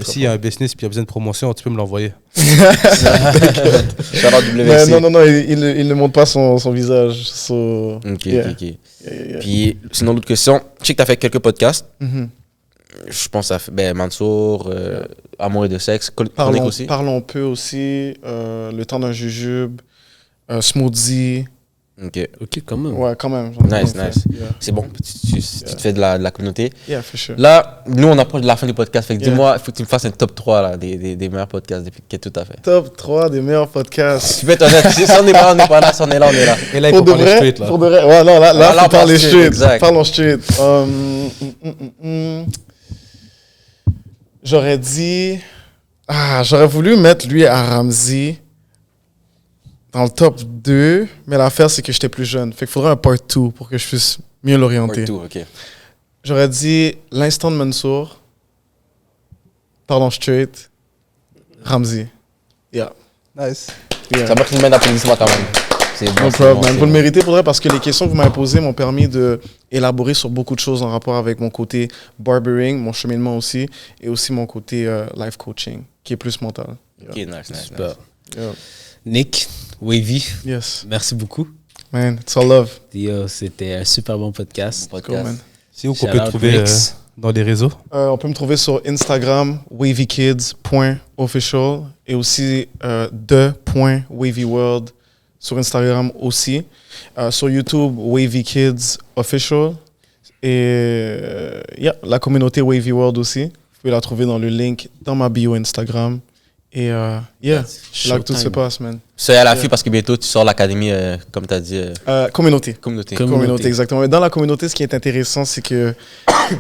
S'il y a un business et il y a besoin de promotion, tu peux me l'envoyer. Shout out Mais WC. non, il ne montre pas son visage. So, Ok, yeah. ok. Yeah. Puis, sinon, d'autres questions. Je sais que tu as fait quelques podcasts. Mhm. Je pense à Mansour, Amour et de sexe, Chronique aussi. Parlons peu aussi. Le temps d'un jujube. Smoothie. Ok. Ok, quand même. Ouais, quand même. Nice. Yeah, C'est bon, tu te fais de la communauté. yeah for sure. Là, nous, on approche de la fin du podcast. Fait que Yeah. dis-moi, il faut que tu me fasses un top 3 là, des meilleurs podcasts depuis que tout à fait. Top 3 des meilleurs podcasts. Tu peux être honnête. Si on n'est pas là, on n'est pas là. Si on est là, on est là. Et là, il Pour faut de parler vrai, straight, là. pour de vrai. Ouais, non, là, Là, faut on parler parle straight, straight. exact. Parlons straight. J'aurais dit... j'aurais voulu mettre lui à Ramsey dans le top 2, mais l'affaire, c'est que j'étais plus jeune. Fait qu'il faudrait un part 2 pour que je puisse mieux l'orienter. Tout, ok. J'aurais dit l'instant de Mansour, Parlons straight, Ramsey. Yeah. Nice. Yeah. Ça mérite une main d'applaudissement quand même. C'est bon. No c'est problem, bon, man. c'est Vous le bon. méritez pour vrai parce que les questions que vous m'avez posées m'ont permis d'élaborer sur beaucoup de choses en rapport avec mon côté barbering, mon cheminement aussi, et aussi mon côté life coaching, qui est plus mental. Ok, nice. Super. Yeah. Nick, Wavy, Yes. merci beaucoup. Man, it's all love. C'était un super bon podcast. Cool, man. C'est où qu'on Shout peut out te trouver Rex. dans les réseaux? On peut me trouver sur Instagram, wavykids.official, et aussi the.wavyworld sur Instagram aussi. Sur YouTube, Wavy Kids Official. Et la communauté Wavy World aussi. Vous pouvez la trouver dans le link dans ma bio Instagram. Et c'est là que tout se Showtime. passe, man. Soyez à l'affût parce que bientôt tu sors l'académie, comme tu as dit, Communauté. communauté. Communauté, exactement. Et dans la communauté, ce qui est intéressant, c'est que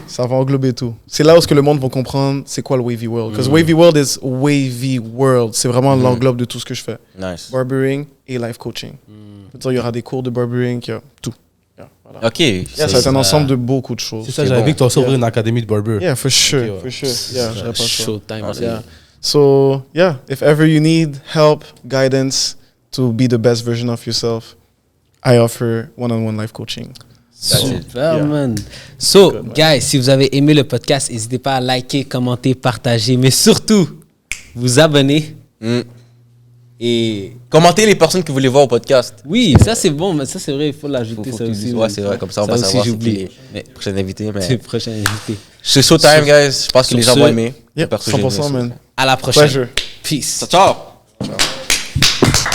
ça va englober tout. C'est là où ce que le monde va comprendre c'est quoi le Wavy World. Parce que Wavy World is Wavy World. C'est vraiment l'englobe de tout ce que je fais. Nice. Barbering et life coaching. Il y aura des cours de barbering, il y a tout. Yeah, voilà. Ok. Ça va être un ensemble de beaucoup de choses. C'est ça, c'est j'avais bon. vu que tu as ouvrir Yeah. une académie de barber. Yeah, for sure, Ok, ouais. for sure. Yeah, j'aurais pas le choix. Showtime. Ah, c'est- Yeah. So, yeah, if ever you need help, guidance to be the best version of yourself, I offer one-on-one life coaching. That's it. Super, Yeah. man. So, Good, man. guys, si vous avez aimé le podcast, n'hésitez pas à liker, commenter, partager, mais surtout, vous abonner. Mm. Et Commentez les personnes que vous voulez voir au podcast. oui, ça c'est bon, mais ça c'est vrai, il faut l'ajouter Faut ça que tu aussi. dises. man. Ouais, c'est vrai, comme ça on va aussi, savoir c'est qui j'oublie. les Mais prochains invités. c'est Mais... le prochain invité. C'est Showtime, guys. Je pense que Sur les gens ce, vont aimer. Yep, Perso, j'ai aimé 100%, ça. man. À la prochaine. Pleasure. Peace. Ciao.